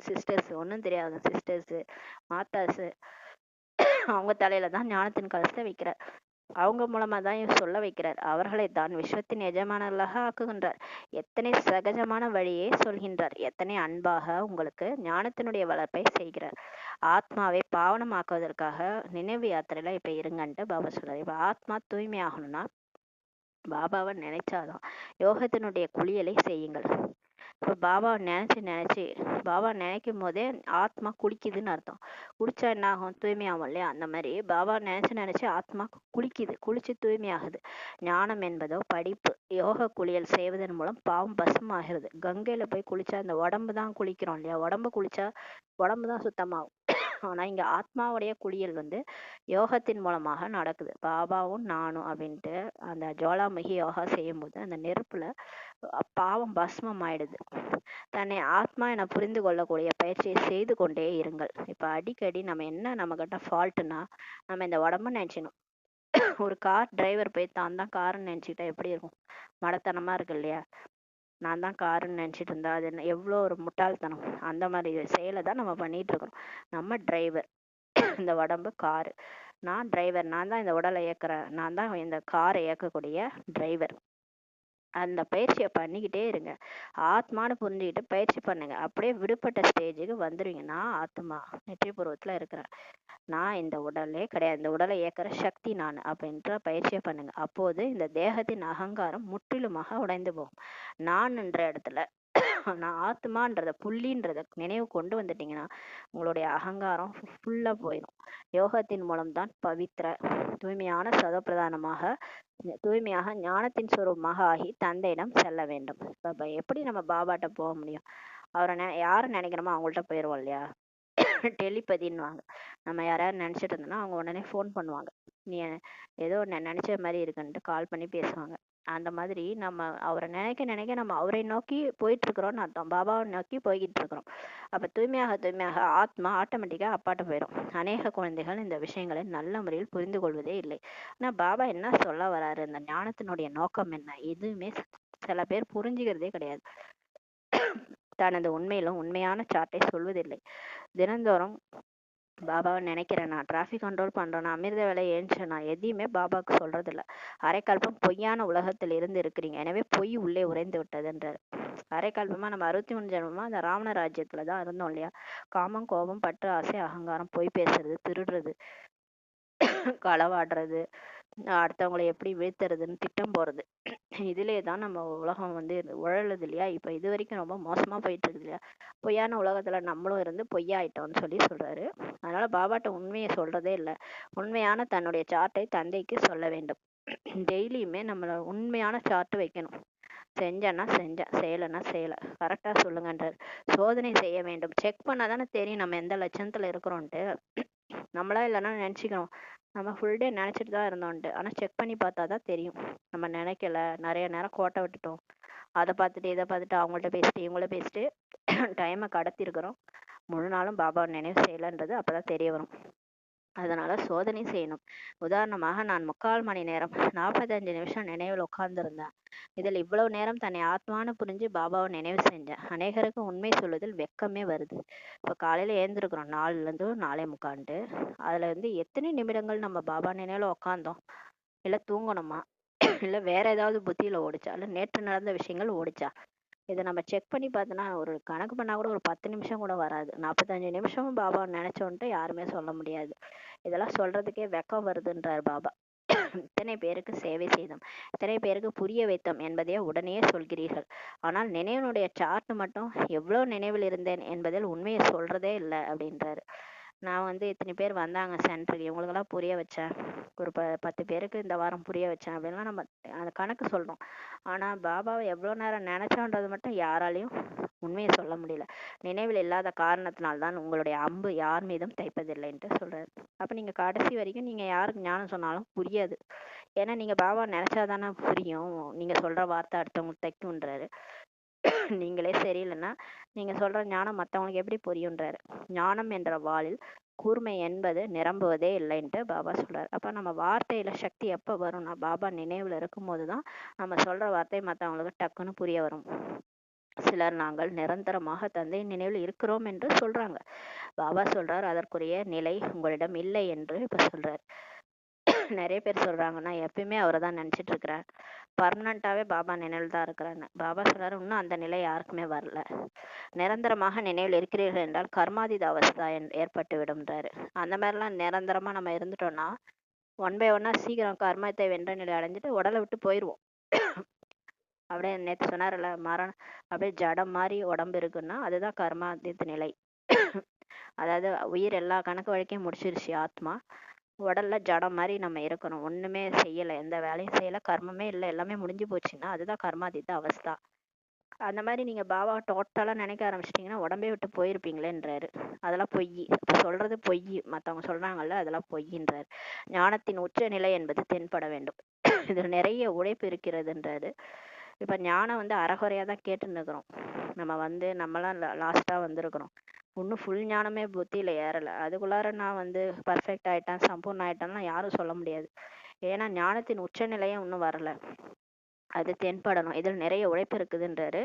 சிஸ்டர்ஸ், ஒன்றும் தெரியாத சிஸ்டர்ஸ், மாதாஸ், அவங்க தலையில தான் ஞானத்தின் கலசத்தை வைக்கிறார். அவங்க மூலமா தான் சொல்ல வைக்கிறார். அவர்களை தான் விஸ்வத்தின் எஜமானர்களாக ஆக்குகின்றார். எத்தனை சகஜமான வழியை சொல்கின்றார். எத்தனை அன்பாக உங்களுக்கு ஞானத்தினுடைய வளர்ப்பை செய்கிறார். ஆத்மாவை பாவனமாக்குவதற்காக நினைவு யாத்திரையில இப்ப இருங்கன்ட்டு பாபா சொல்றாரு. இப்ப ஆத்மா தூய்மையாகணும்னா பாபாவை நினைச்சாதான். யோகத்தினுடைய குளியலை செய்யுங்கள். இப்போ பாபாவை நினைச்சு பாபா நினைக்கும் போதே ஆத்மா குளிக்குதுன்னு அர்த்தம். குளிச்சா என்ன ஆகும்? தூய்மையாகும் இல்லையா? அந்த மாதிரி பாபா நினைச்சு ஆத்மா குளிக்குது. குளிச்சு தூய்மையாகுது. ஞானம் என்பதோ படிப்பு. யோக குளியல் செய்வதன் மூலம் பாவம் பசுமாகிறது. கங்கையில போய் குளிச்சா அந்த உடம்பு தான் குளிக்கிறோம் இல்லையா? உடம்பு குளிச்சா உடம்பு தான் சுத்தமாகும். ஆனா இங்க ஆத்மாவுடைய குளியல் வந்து யோகத்தின் மூலமாக நடக்குது. பாபாவும் நானும் அப்படின்ட்டு அந்த ஜுவாலாமுகி யோகா செய்யும்போது அந்த நெருப்புல பாவம் பஸ்மம் ஆயிடுது. தன்னை ஆத்மா என புரிந்து கொள்ளக்கூடிய பயிற்சியை செய்து கொண்டே இருங்கள். இப்ப அடிக்கடி நம்ம என்ன நம்ம கிட்ட ஃபால்ட்னா, நம்ம இந்த உடம்பு நினைச்சணும். ஒரு கார் டிரைவர் போய் தான் தான் காருன்னு நினச்சிக்கிட்டா எப்படி இருக்கும்? மடத்தனமா இருக்கு இல்லையா? நான் தான் காருன்னு நினச்சிட்டு இருந்தா அது என்ன எவ்வளோ ஒரு முட்டாள்தனம். அந்த மாதிரி செயலை தான் நம்ம பண்ணிட்டு இருக்கிறோம். நம்ம டிரைவர், இந்த உடம்பு காரு. நான் டிரைவர், நான் தான் இந்த உடலை இயக்குறேன், நான் தான் இந்த காரை இயக்கக்கூடிய டிரைவர். அந்த பயிற்சியை பண்ணிக்கிட்டே இருங்க. ஆத்மான்னு புரிஞ்சுக்கிட்டு பயிற்சி பண்ணுங்க. அப்படியே விடுபட்ட ஸ்டேஜுக்கு வந்துடுவீங்க. நான் ஆத்மா, நெற்றி பூர்வத்தில் இருக்கிறேன், நான் இந்த உடலே கிடையாது, இந்த உடலை இயக்கிற சக்தி நான் அப்படின்ற பயிற்சியை பண்ணுங்க. அப்போது இந்த தேகத்தின் அகங்காரம் முற்றிலுமாக உடைந்து போகும். நான் என்ற இடத்துல நான் ஆத்மான்றத புள்ளின்றத நினைவு கொண்டு வந்துட்டீங்கன்னா உங்களுடைய அகங்காரம் ஃபுல்லா போயிடும். யோகத்தின் மூலம்தான் பவித்ர தூய்மையான சதப்பிரதானமாக, தூய்மையாக ஞானத்தின் சுரூபமாக ஆகி தந்தையிடம் செல்ல வேண்டும். இப்ப எப்படி நம்ம பாபாட்ட போக முடியும்? அவரை யாரை நினைக்கிறோமோ அவங்கள்ட்ட போயிடுவோம் இல்லையா? டெலிபதின்னுவாங்க. நம்ம யாராவது நினைச்சிட்டு இருந்தோம்னா அவங்க உடனே ஃபோன் பண்ணுவாங்க. நீ ஏதோ நினைச்ச மாதிரி இருக்குன்ட்டு கால் பண்ணி பேசுவாங்க. அந்த மாதிரி நம்ம அவரை நினைக்க நினைக்க நம்ம அவரை நோக்கி போயிட்டு இருக்கிறோம்னு அர்த்தம். பாபாவை நோக்கி போய்கிட்டு இருக்கிறோம். அப்ப தூய்மையாக தூய்மையாக ஆத்மா ஆட்டோமேட்டிக்கா அப்பாட்ட போயிடும். அநேக குழந்தைகள் இந்த விஷயங்களை நல்ல முறையில் புரிந்து கொள்வதே இல்லை. ஆனா பாபா என்ன சொல்ல வராரு, இந்த ஞானத்தினுடைய நோக்கம் என்ன, எதுவுமே சில பேர் புரிஞ்சுக்கிறதே கிடையாது. தனது உண்மையிலும் உண்மையான சார்ட்டை சொல்வதில்லை. தினந்தோறும் பாபாவை நினைக்கிறேன், நான் டிராஃபிக் கண்ட்ரோல் பண்றேன், நான் அமிர்த வேலை ஏஞ்சேன், நான் எதையுமே பாபாவுக்கு சொல்றது இல்ல. அரைக்கல்பம் பொய்யான உலகத்தில் இருந்து இருக்கிறீங்க, எனவே பொய் உள்ளே உறைந்து விட்டதுன்றாரு. அரைக்கல்பமா நம்ம 63 ஜென்மமா அந்த ராவண ராஜ்யத்துல தான் இருந்தோம் இல்லையா? காமம், கோபம், பற்று, ஆசை, அகங்காரம், பொய் பேசுறது, திருடுறது, களவாடுறது, அடுத்தவங்களை எப்படி வீழ்த்துறதுன்னு திட்டம் போறது, இதுலயே தான் நம்ம உலகம் வந்து உழலுது இல்லையா? இப்ப இது வரைக்கும் ரொம்ப மோசமா போயிட்டு இருக்குது இல்லையா? பொய்யான உலகத்துல நம்மளும் இருந்து பொய்யாயிட்டோம்னு சொல்றாரு. அதனால பாபாட்ட உண்மையை சொல்றதே இல்லை. உண்மையான தன்னுடைய சார்ட்டை தந்தைக்கு சொல்ல வேண்டும். டெய்லியுமே நம்மள உண்மையான சார்ட் வைக்கணும். செஞ்சேன்னா செஞ்சேன், செய்யலைன்னா செய்யலை, கரெக்டா சொல்லுங்கன்றார். சோதனை செய்ய வேண்டும். செக் பண்ணாதானே தெரியும் நம்ம எந்த லட்சணத்துல இருக்கிறோன்ட்டு. நம்மளா இல்லைன்னா நினைச்சுக்கணும் நம்ம ஃபுல் டே நினைச்சிட்டு தான் இருந்தோன்ட்டு. ஆனா செக் பண்ணி பார்த்தாதான் தெரியும் நம்ம நினைக்கல, நிறைய நேரம் கோட்டை விட்டுட்டோம், அதை பார்த்துட்டு இதை பார்த்துட்டு அவங்கள்ட்ட பேசிட்டு இவங்கள பேசிட்டு டைமை கடத்திருக்கிறோம், முழு நாளும் பாபா நினைவு செய்யலைன்றது அப்பதான் தெரிய வரும். அதனால சோதனை செய்யணும். உதாரணமாக நான் 3/4 மணி நேரம் 45 நிமிஷம் நினைவில் உட்கார்ந்துருந்தேன். இதில் இவ்வளவு நேரம் தன்னை ஆத்மான்னு புரிஞ்சு பாபாவை நினைவு செஞ்சேன். அநேகருக்கு உண்மை சொல்வதில் வெக்கமே வருது. இப்போ காலையில ஏந்திருக்கிறோம் 4ல இருந்து 4:45. அதுல இருந்து எத்தனை நிமிடங்கள் நம்ம பாபா நினைவுல உட்காந்தோம்? இல்ல தூங்கணுமா? இல்ல வேற ஏதாவது புத்தியில ஓடிச்சா? இல்ல நேற்று நடந்த விஷயங்கள் ஓடிச்சா? இதை நம்ம செக் பண்ணி பார்த்தோன்னா ஒரு கணக்கு பண்ணா கூட ஒரு 10 நிமிஷம் கூட வராது. 45 நிமிஷமும் பாபா நினைச்சோன்ட்டு யாருமே சொல்ல முடியாது. இதெல்லாம் சொல்றதுக்கே வெக்கம் வருதுன்றார் பாபா. இத்தனை பேருக்கு சேவை செய்தோம், இத்தனை பேருக்கு புரிய வைத்தோம் என்பதையே உடனே சொல்கிறீர்கள். ஆனால் நினைவினுடைய சார்ட் மட்டும் எவ்வளவு நினைவில் இருந்தேன் என்பதில் உண்மையை சொல்றதே இல்லை அப்படின்றாரு. நான் வந்து இத்தனை பேர் வந்தாங்க சென்டருக்கு, இவங்களுக்கெல்லாம் புரிய வச்சேன், ஒரு 10 பேருக்கு இந்த வாரம் புரிய வச்சேன் அப்படின்லாம் நம்ம அந்த கணக்கு சொல்றோம். ஆனா பாபாவை எவ்வளவு நேரம் நினைச்சோன்றது மட்டும் யாராலையும் உண்மையை சொல்ல முடியல. நினைவில் இல்லாத காரணத்தினால்தான் உங்களுடைய அம்பு யார் மீதும் தைப்பதில்லைன்ட்டு சொல்றாரு. அப்ப நீங்க கடைசி வரைக்கும் நீங்க யாருக்கு ஞானம் சொன்னாலும் புரியாது. ஏன்னா நீங்க பாபா நினைச்சாதானே புரியும். நீங்க சொல்ற வார்த்தை அடுத்தவங்களுக்கு தைக்கும்ன்றாரு. நீங்களே சரியில்லைன்னா நீங்க சொல்ற ஞானம் மத்தவங்களுக்கு எப்படி புரியுன்றாரு. ஞானம் என்ற வாளில் கூர்மை என்பது நிரம்புவதே இல்லைன்ட்டு பாபா சொல்றாரு. அப்ப நம்ம வார்த்தையில சக்தி எப்ப வரும்னா பாபா நினைவுல இருக்கும் போதுதான் நம்ம சொல்ற வார்த்தை மத்தவங்களுக்கு டக்குன்னு புரிய வரும். சிலர் நாங்கள் நிரந்தரமாக தந்தை நினைவில் இருக்கிறோம் என்று சொல்றாங்க. பாபா சொல்றார் அதற்குரிய நிலை உங்களிடம் இல்லை என்று இப்ப சொல்றாரு. நிறைய பேர் சொல்றாங்க நான் எப்பயுமே அவரை தான் நினைச்சிட்டு இருக்கிறேன், பர்மனண்டாவே பாபா நினைவில் தான் இருக்கிறேன்னு. பாபா சொல்றாரு இன்னும் அந்த நிலை யாருக்குமே வரல. நிரந்தரமாக நினைவில் இருக்கிறீர்கள் என்றால் கர்மாதீத அவஸ்தா ஏற்பட்டு விடும்ன்றாரு. அந்த மாதிரிலாம் நிரந்தரமா நம்ம இருந்துட்டோம்னா 1 by 1 சீக்கிரம் கர்மத்தை வென்ற நிலை அடைஞ்சிட்டு உடலை விட்டு போயிடுவோம். அப்படியே நேற்று சொன்னார்ல மரணம், அப்படியே ஜடம் மாதிரி உடம்பு இருக்குன்னா அதுதான் கர்மாதீத நிலை. அதாவது உயிர் எல்லா கணக்கு வழக்கையும் முடிச்சிருச்சு, ஆத்மா உடல்ல ஜடம் மாதிரி நம்ம இருக்கணும், ஒண்ணுமே செய்யலை, எந்த வேலையும் செய்யலை, கர்மமே இல்லை, எல்லாமே முடிஞ்சு போச்சுன்னா அதுதான் கர்மாதீத அவஸ்தா. அந்த மாதிரி நீங்க பாபா டோட்டலா நினைக்க ஆரம்பிச்சிட்டீங்கன்னா உடம்பே விட்டு போயிருப்பீங்களேன்றாரு. அதெல்லாம் பொய். இப்ப சொல்றது பொய், மத்தவங்க சொல்றாங்கல்ல அதெல்லாம் பொய்ன்றாரு. ஞானத்தின் உச்ச நிலை என்பது தென்பட வேண்டும். இதுல நிறைய உழைப்பு இருக்கிறதுன்றாரு. இப்ப ஞானம் வந்து அறகுறையா தான் கேட்டுன்னு இருக்கிறோம். நம்ம வந்து நம்மளாம் லாஸ்டா வந்திருக்கிறோம். இன்னும் ஃபுல் ஞானமே புத்தியில ஏறல. அதுக்குள்ளார நான் வந்து பர்ஃபெக்ட் ஆயிட்டேன், சம்பூர்ண ஆயிட்டேன்லாம் யாரும் சொல்ல முடியாது. ஏன்னா ஞானத்தின் உச்சநிலையே இன்னும் வரல, அது தென்படணும். இதில் நிறைய உழைப்பு இருக்குதுன்றாரு.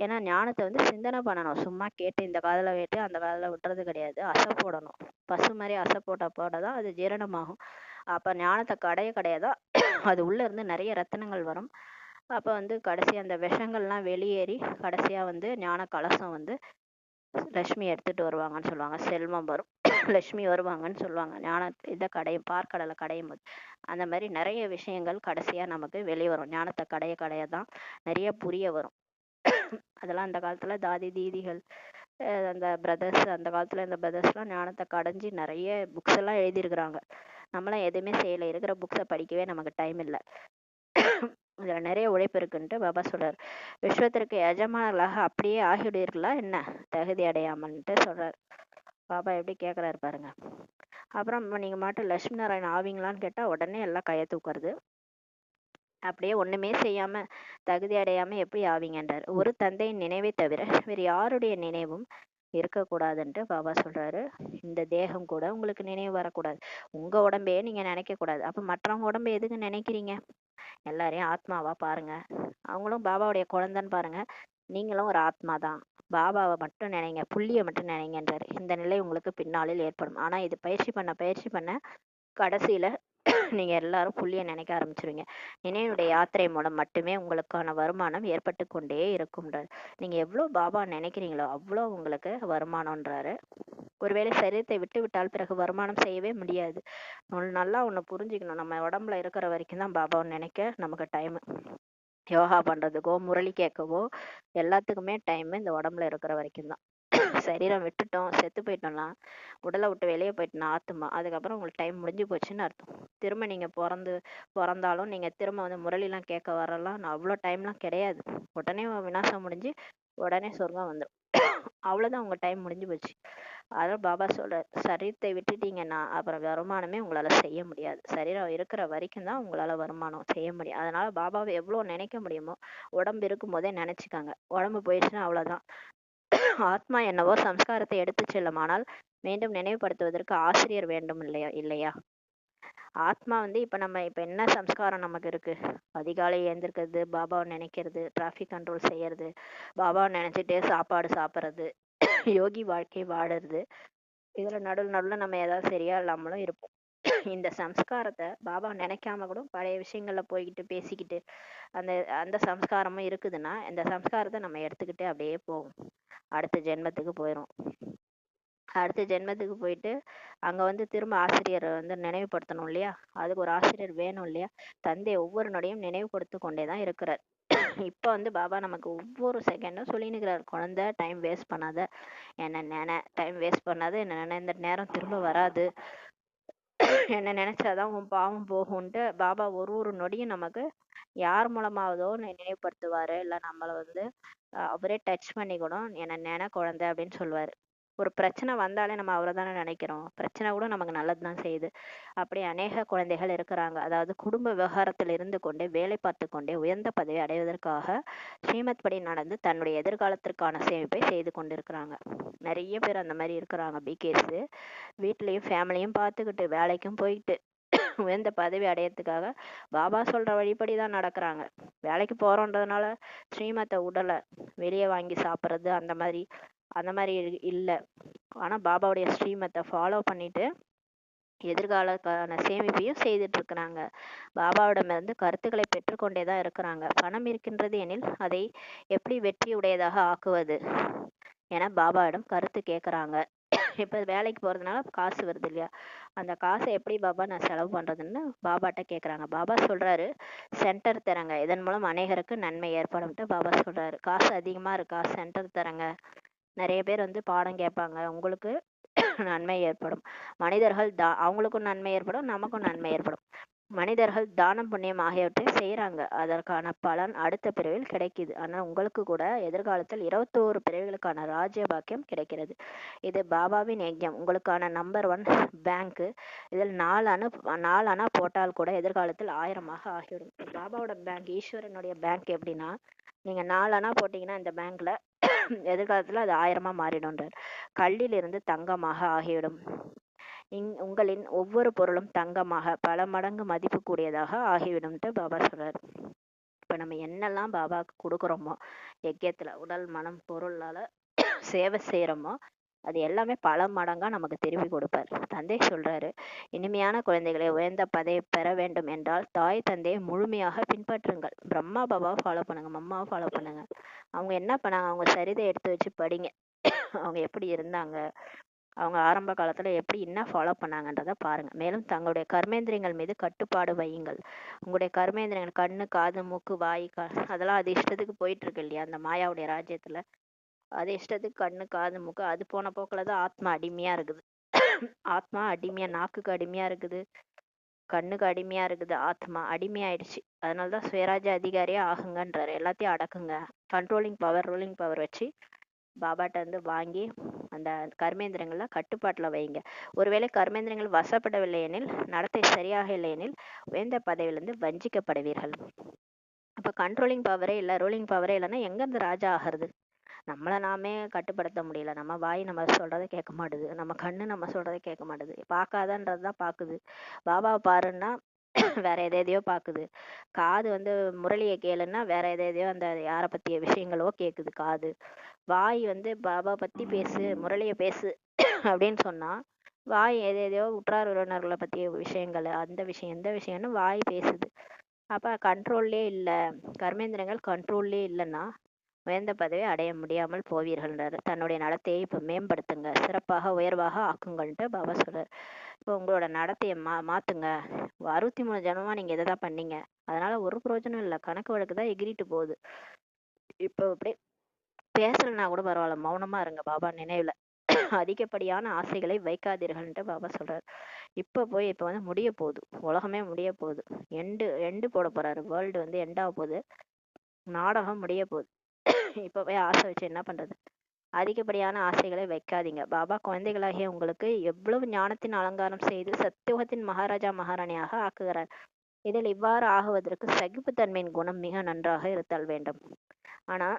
ஏன்னா ஞானத்தை வந்து சிந்தனை பண்ணணும், சும்மா கேட்டு இந்த காதுல விட்டு அந்த காதுல விட்டுறது கிடையாது, அசை போடணும். பசு மாதிரி அசை போட்டதான் அது ஜீரணமாகும். அப்ப ஞானத்தை கடையதான் அது உள்ள இருந்து நிறைய ரத்தினங்கள் வரும். அப்ப வந்து கடைசி அந்த விஷங்கள்லாம் வெளியேறி கடைசியா வந்து ஞான கலசம் வந்து லட்சுமி எடுத்துட்டு வருவாங்கன்னு சொல்லுவாங்க, செல்வம் வரும், லட்சுமி வருவாங்கன்னு சொல்லுவாங்க. ஞான இதை கடையும் பார்க்கடலை கடையும் போது அந்த மாதிரி நிறைய விஷயங்கள் கடைசியா நமக்கு வெளியே வரும். ஞானத்தை கடைய தான் நிறைய புரிய வரும். அதெல்லாம் அந்த காலத்துல தாதி தீதிகள், அந்த பிரதர்ஸ், அந்த காலத்துல இந்த பிரதர்ஸ்லாம் ஞானத்தை கடைஞ்சி நிறைய புக்ஸ் எல்லாம் எழுதியிருக்கிறாங்க. நம்மளாம் எதுவுமே செய்யலை, இருக்கிற புக்ஸை படிக்கவே நமக்கு டைம் இல்லை. இதுல நிறைய உழைப்பு இருக்குன்ட்டு பாபா சொல்றாரு. விஸ்வத்திற்கு எஜமானர்களாக அப்படியே ஆகிவிடுவீர்களா என்ன, தகுதி அடையாமல்ன்ட்டு சொல்றாரு. பாபா எப்படி கேட்குறாரு பாருங்க. அப்புறம் நீங்க மட்டும் லட்சுமி நாராயணன் ஆவீங்களான்னு கேட்டா உடனே எல்லாம் கையை தூக்குறது. அப்படியே ஒண்ணுமே செய்யாம தகுதி அடையாம எப்படி ஆவீங்கன்றார். ஒரு தந்தையின் நினைவை தவிர வேறு யாருடைய நினைவும் இருக்கக்கூடாதுன்ட்டு பாபா சொல்றாரு. இந்த தேகம் கூட உங்களுக்கு நினைவு வரக்கூடாது, உங்க உடம்பையே நீங்க நினைக்க கூடாது. அப்ப மற்றவங்க உடம்பு எதுக்கு நினைக்கிறீங்க? எல்லாரையும் ஆத்மாவா பாருங்க, அவங்களும் பாபாவுடைய குழந்தைன்னு பாருங்க, நீங்களும் ஒரு ஆத்மா தான். பாபாவை மட்டும் நினைங்க, புள்ளியை மட்டும் நினைங்கன்றாரு. இந்த நிலை உங்களுக்கு பின்னாளில் ஏற்படும். ஆனா இது பயிற்சி பண்ண கடைசியில நீங்க எல்லாரும் புள்ளிய நினைக்க ஆரம்பிச்சிருவீங்க. நினைவுடைய யாத்திரை மூலம் மட்டுமே உங்களுக்கான வருமானம் ஏற்பட்டு கொண்டே இருக்கும்ன்றாரு. நீங்க எவ்வளவு பாபா நினைக்கிறீங்களோ அவ்வளோ உங்களுக்கு வருமானம்ன்றாரு. ஒருவேளை சரீரத்தை விட்டு விட்டால் பிறகு வருமானம் செய்யவே முடியாது. நல்லா ஒண்ணு புரிஞ்சுக்கணும், நம்ம உடம்புல இருக்கிற வரைக்கும் தான் பாபாவை நினைக்க நமக்கு டைம். யோகா பண்றதுக்கோ முரளி கேட்கவோ எல்லாத்துக்குமே டைம் இந்த உடம்புல இருக்கிற வரைக்கும் தான். சரீரம் விட்டுட்டோம், செத்து போயிட்டோம்னா, உடலை விட்டு வெளியே போயிட்டோம்னா ஆத்துமா, அதுக்கப்புறம் உங்களுக்கு டைம் முடிஞ்சு போச்சுன்னு அர்த்தம். திரும்ப நீங்க பிறந்தாலும் நீங்க திரும்ப வந்து முரளிலாம் கேட்க வரலாம் அவ்வளோ டைம்லாம் கிடையாது. உடனே விநாசம் முடிஞ்சு உடனே சொர்க்கம் வந்துடும். அவ்வளவுதான், உங்க டைம் முடிஞ்சு போச்சு. அதான் பாபா சொல்ற, சரீரத்தை விட்டுட்டீங்கன்னா அப்புறம் வருமானமே உங்களால செய்ய முடியாது. சரீரம் இருக்கிற வரைக்கும் தான் உங்களால வருமானம் செய்ய முடியும். அதனால பாபாவை எவ்வளவு நினைக்க முடியுமோ உடம்பு இருக்கும் போதே நினைச்சுக்காங்க. உடம்பு போயிடுச்சுன்னா அவ்வளவுதான். ஆத்மா என்னவோ சம்ஸ்காரத்தை எடுத்து செல்லும், ஆனால் மீண்டும் நினைவுபடுத்துவதற்கு ஆசிரியர் வேண்டும் இல்லையா? ஆத்மா வந்து இப்ப என்ன சம்ஸ்காரம் நமக்கு இருக்கு? அதிகாலை எழுந்திருக்கிறது, பாபாவை நினைக்கிறது, டிராஃபிக் கண்ட்ரோல் செய்யறது, பாபாவை நினைச்சிட்டே சாப்பாடு சாப்பிட்றது, யோகி வாழ்க்கை வாழறது, இதுல நடுவில் நம்ம ஏதாவது சரியா இல்லாமலும் இருப்போம். இந்த சம்ஸ்காரத்தை பாபா நினைக்காம கூட பழைய விஷயங்கள்ல போய்கிட்டு பேசிக்கிட்டு அந்த அந்த சம்ஸ்காரமும் இருக்குதுன்னா இந்த சம்ஸ்காரத்தை நம்ம எடுத்துக்கிட்டு அப்படியே போகும். அடுத்த ஜென்மத்துக்கு போயிடும். அடுத்த ஜென்மத்துக்கு போயிட்டு அங்க வந்து திரும்ப ஆசிரியரை வந்து நினைவுபடுத்தணும் இல்லையா? அதுக்கு ஒரு ஆசிரியர் வேணும் இல்லையா? தந்தை ஒவ்வொரு நொடியும் நினைவுபடுத்தி கொண்டேதான் இருக்கிறார். இப்ப வந்து பாபா நமக்கு ஒவ்வொரு செகண்டும் சொல்லினுக்கிறார், குழந்தை டைம் வேஸ்ட் பண்ணாத, என்ன டைம் வேஸ்ட் பண்ணாத, என்ன இந்த நேரம் திரும்ப வராது, என்ன நினைச்சாதான் உன் பாவம் போகும்ன்ட்டு பாபா ஒரு நொடியும் நமக்கு யார் மூலமாவதோ நினைவுபடுத்துவாரு. இல்ல நம்மள வந்து அவரே டச் பண்ணி கூட என்ன குழந்தை அப்படின்னு சொல்லுவாரு. ஒரு பிரச்சனை வந்தாலே நம்ம அவரை தானே நினைக்கிறோம், பிரச்சனை கூட நமக்கு நல்லதுதான் செய்யுது. அப்படி அநேக குழந்தைகள் இருக்கிறாங்க. அதாவது குடும்ப விவகாரத்தில் இருந்து கொண்டே வேலை பார்த்து கொண்டே உயர்ந்த பதவி அடைவதற்காக ஸ்ரீமத் படி நடந்து தன்னுடைய எதிர்காலத்திற்கான சேமிப்பை செய்து கொண்டிருக்கிறாங்க. நிறைய பேர் அந்த மாதிரி இருக்கிறாங்க. பிகேஸ் வீட்லயும் ஃபேமிலியும் பார்த்துக்கிட்டு வேலைக்கும் போயிட்டு உயர்ந்த பதவி அடையறதுக்காக பாபா சொல்ற வழிபடிதான் நடக்கிறாங்க. வேலைக்கு போறோன்றதுனால ஸ்ரீமத்தை உடலை வெளியே வாங்கி சாப்பிட்றது அந்த மாதிரி இல்ல. ஆனா பாபாவுடைய ஸ்ரீமத்தை ஃபாலோ பண்ணிட்டு எதிர்காலக்கான சேமிப்பையும் செய்துட்டு இருக்கிறாங்க. பாபாவிடமிருந்து கருத்துக்களை பெற்றுக்கொண்டேதான் இருக்கிறாங்க. பணம் இருக்கின்றது எனில் அதை எப்படி வெற்றி உடையதாக ஆக்குவது என பாபாவிடம் கருத்து கேட்கறாங்க. இப்ப வேலைக்கு போறதுனால காசு வருது இல்லையா, அந்த காசை எப்படி பாபா நான் செலவு பண்றதுன்னு பாபாட்ட கேக்குறாங்க. பாபா சொல்றாரு, சென்டர் தரங்க, இதன் மூலம் அநேகருக்கு நன்மை ஏற்படும்ட்டு பாபா சொல்றாரு. காசு அதிகமா இருக்கா, சென்டர் தரங்க, நிறைய பேர் வந்து பாடம் கேட்பாங்க, உங்களுக்கு நன்மை ஏற்படும். மனிதர்கள் அவங்களுக்கும் நன்மை ஏற்படும், நமக்கும் நன்மை ஏற்படும். மனிதர்கள் தானம் புண்ணியம் ஆகியவற்றை செய்யறாங்க, அதற்கான பலன் அடுத்த பிறவியில் கிடைக்குது. ஆனா உங்களுக்கு கூட எதிர்காலத்தில் 21 பிறவிகளுக்கான ராஜ்ய பாக்கியம் கிடைக்கிறது. இது பாபாவின் யஜ்யம். உங்களுக்கான நம்பர் 1 பேங்க். இதில் 4 அணா போட்டால் கூட எதிர்காலத்தில் 1000 ஆகிவிடும். பாபாவோட பேங்க், ஈஸ்வரனுடைய பேங்க் எப்படின்னா, நீங்க 4 அணா போட்டீங்கன்னா இந்த பேங்க்ல எதிர்காலத்துல அது 1000 மாறிடும்ன்றார். கல்லில் இருந்து தங்கமாக ஆகிவிடும். உங்களின் ஒவ்வொரு பொருளும் தங்கமாக பல மடங்கு மதிப்பு கூடியதாக ஆகிவிடும்ட்டு பாபா சொல்றாரு. இப்ப நம்ம என்னெல்லாம் பாபாவுக்கு கொடுக்குறோமோ யஜ்யத்துல உடல் மனம் பொருளால சேவை செய்யறோமோ அது எல்லாமே பல மடங்கா நமக்கு திருப்பி கொடுப்பார். தந்தை சொல்றாரு, இனிமையான குழந்தைகளை உயர்ந்த பதவியை பெற வேண்டும் என்றால் தாய் தந்தையை முழுமையாக பின்பற்றுங்கள். பிரம்மா பாபாவை ஃபாலோ பண்ணுங்க, மம்மாவை ஃபாலோ பண்ணுங்க. அவங்க என்ன பண்ணாங்க, அவங்க சரிதை எடுத்து வச்சு படிங்க. அவங்க எப்படி இருந்தாங்க, அவங்க ஆரம்ப காலத்துல எப்படி என்ன ஃபாலோ பண்ணாங்கன்றத பாருங்க. மேலும் தங்களுடைய கர்மேந்திரியங்கள் மீது கட்டுப்பாடு வையுங்கள். உங்களுடைய கர்மேந்திரியங்கள் கண்ணு காது மூக்கு வாய் அதெல்லாம் அது இஷ்டத்துக்கு போயிட்டு இருக்கு இல்லையா அந்த மாயாவுடைய ராஜ்யத்துல. அது இஷ்டத்துக்கு கண்ணு காது மூக்கு அது போன போக்குலதான் ஆத்மா அடிமையா இருக்குது. ஆத்மா அடிமையா, நாக்குக்கு அடிமையா இருக்குது, கண்ணுக்கு அடிமையா இருக்குது. ஆத்மா அடிமையாயிடுச்சு. அதனாலதான் சுயராஜ்ய அதிகாரியா ஆகுங்கன்றாரு. எல்லாத்தையும் அடக்குங்க. கண்ட்ரோலிங் பவர், ரூலிங் பவர் வச்சு பாபாட்ட இருந்து வாங்கி அந்த கர்மேந்திரங்களை கட்டுப்பாட்டுல வைங்க. ஒருவேளை கர்மேந்திரங்கள் வசப்படவில்லை எனில், நடத்தை சரியாக இல்லை எனில் உயர்ந்த பதவியிலிருந்து வஞ்சிக்கப்படுவீர்கள். அப்ப கண்ட்ரோலிங் பவரே இல்லை, ரூலிங் பவரே இல்லைன்னா எங்க இருந்து ராஜா ஆகிறது? நம்மளை நாமே கட்டுப்படுத்த முடியல. நம்ம வாய் நம்ம சொல்றதை கேட்க மாட்டுது, நம்ம கண்ணு நம்ம சொல்றதை கேட்க மாட்டுது, பார்க்காதன்றதுதான் பாக்குது. பாபாவை பாருன்னா வேற எதையோ பாக்குது. காது முரளியை கேளுன்னா வேற எதையோ அந்த யாரை பத்திய விஷயங்களோ கேக்குது காது. வாய் பாபா பத்தி பேசு, முரளிய பேசு அப்படின்னு சொன்னா வாய் எதையோ உற்றார் உறவினர்களை பத்திய விஷயங்கள், அந்த விஷயம் இந்த விஷயம்னு வாய் பேசுது. அப்ப கண்ட்ரோல்லே இல்ல, கர்மேந்திரங்கள் கண்ட்ரோல்லே இல்லைன்னா உயர்ந்த பதவியை அடைய முடியாமல் போவீர்கள்ன்றாரு. தன்னுடைய நடத்தையை இப்ப மேம்படுத்துங்க, சிறப்பாக உயர்வாக ஆக்குங்கள்ட்டு பாபா சொல்றாரு. இப்போ உங்களோட நடத்தையை மாத்துங்க. 63 ஜென்மமா நீங்க இதைதான் பண்ணீங்க, அதனால ஒரு பிரயோஜனம் இல்லை, கணக்கு வழக்கு தான் எகிரிட்டு போகுது. இப்போ அப்படியே பேசலன்னா கூட பரவாயில்ல, மௌனமா இருங்க பாபா நினைவுல. அதிகப்படியான ஆசைகளை வைக்காதீர்கள்ன்ட்டு பாபா சொல்றாரு. இப்ப முடிய போகுது, உலகமே முடிய போகுது, எண்டு போட போறாரு. வேர்ல்டு எண்ட் ஆக போகுது, நாடகம் முடிய போகுது. இப்பவே ஆசை வச்சு என்ன பண்றது? அதிகப்படியான ஆசைகளை வைக்காதீங்க. பாபா குழந்தைகளாகிய உங்களுக்கு எவ்வளவு ஞானத்தின் அலங்காரம் செய்து சத்தியுகத்தின் மகாராஜா மகாராணியாக ஆக்குகிறார். இதில் இவ்வாறு ஆகுவதற்கு சகிப்புத்தன்மையின் குணம் மிக நன்றாக இருத்தல் வேண்டும். ஆனா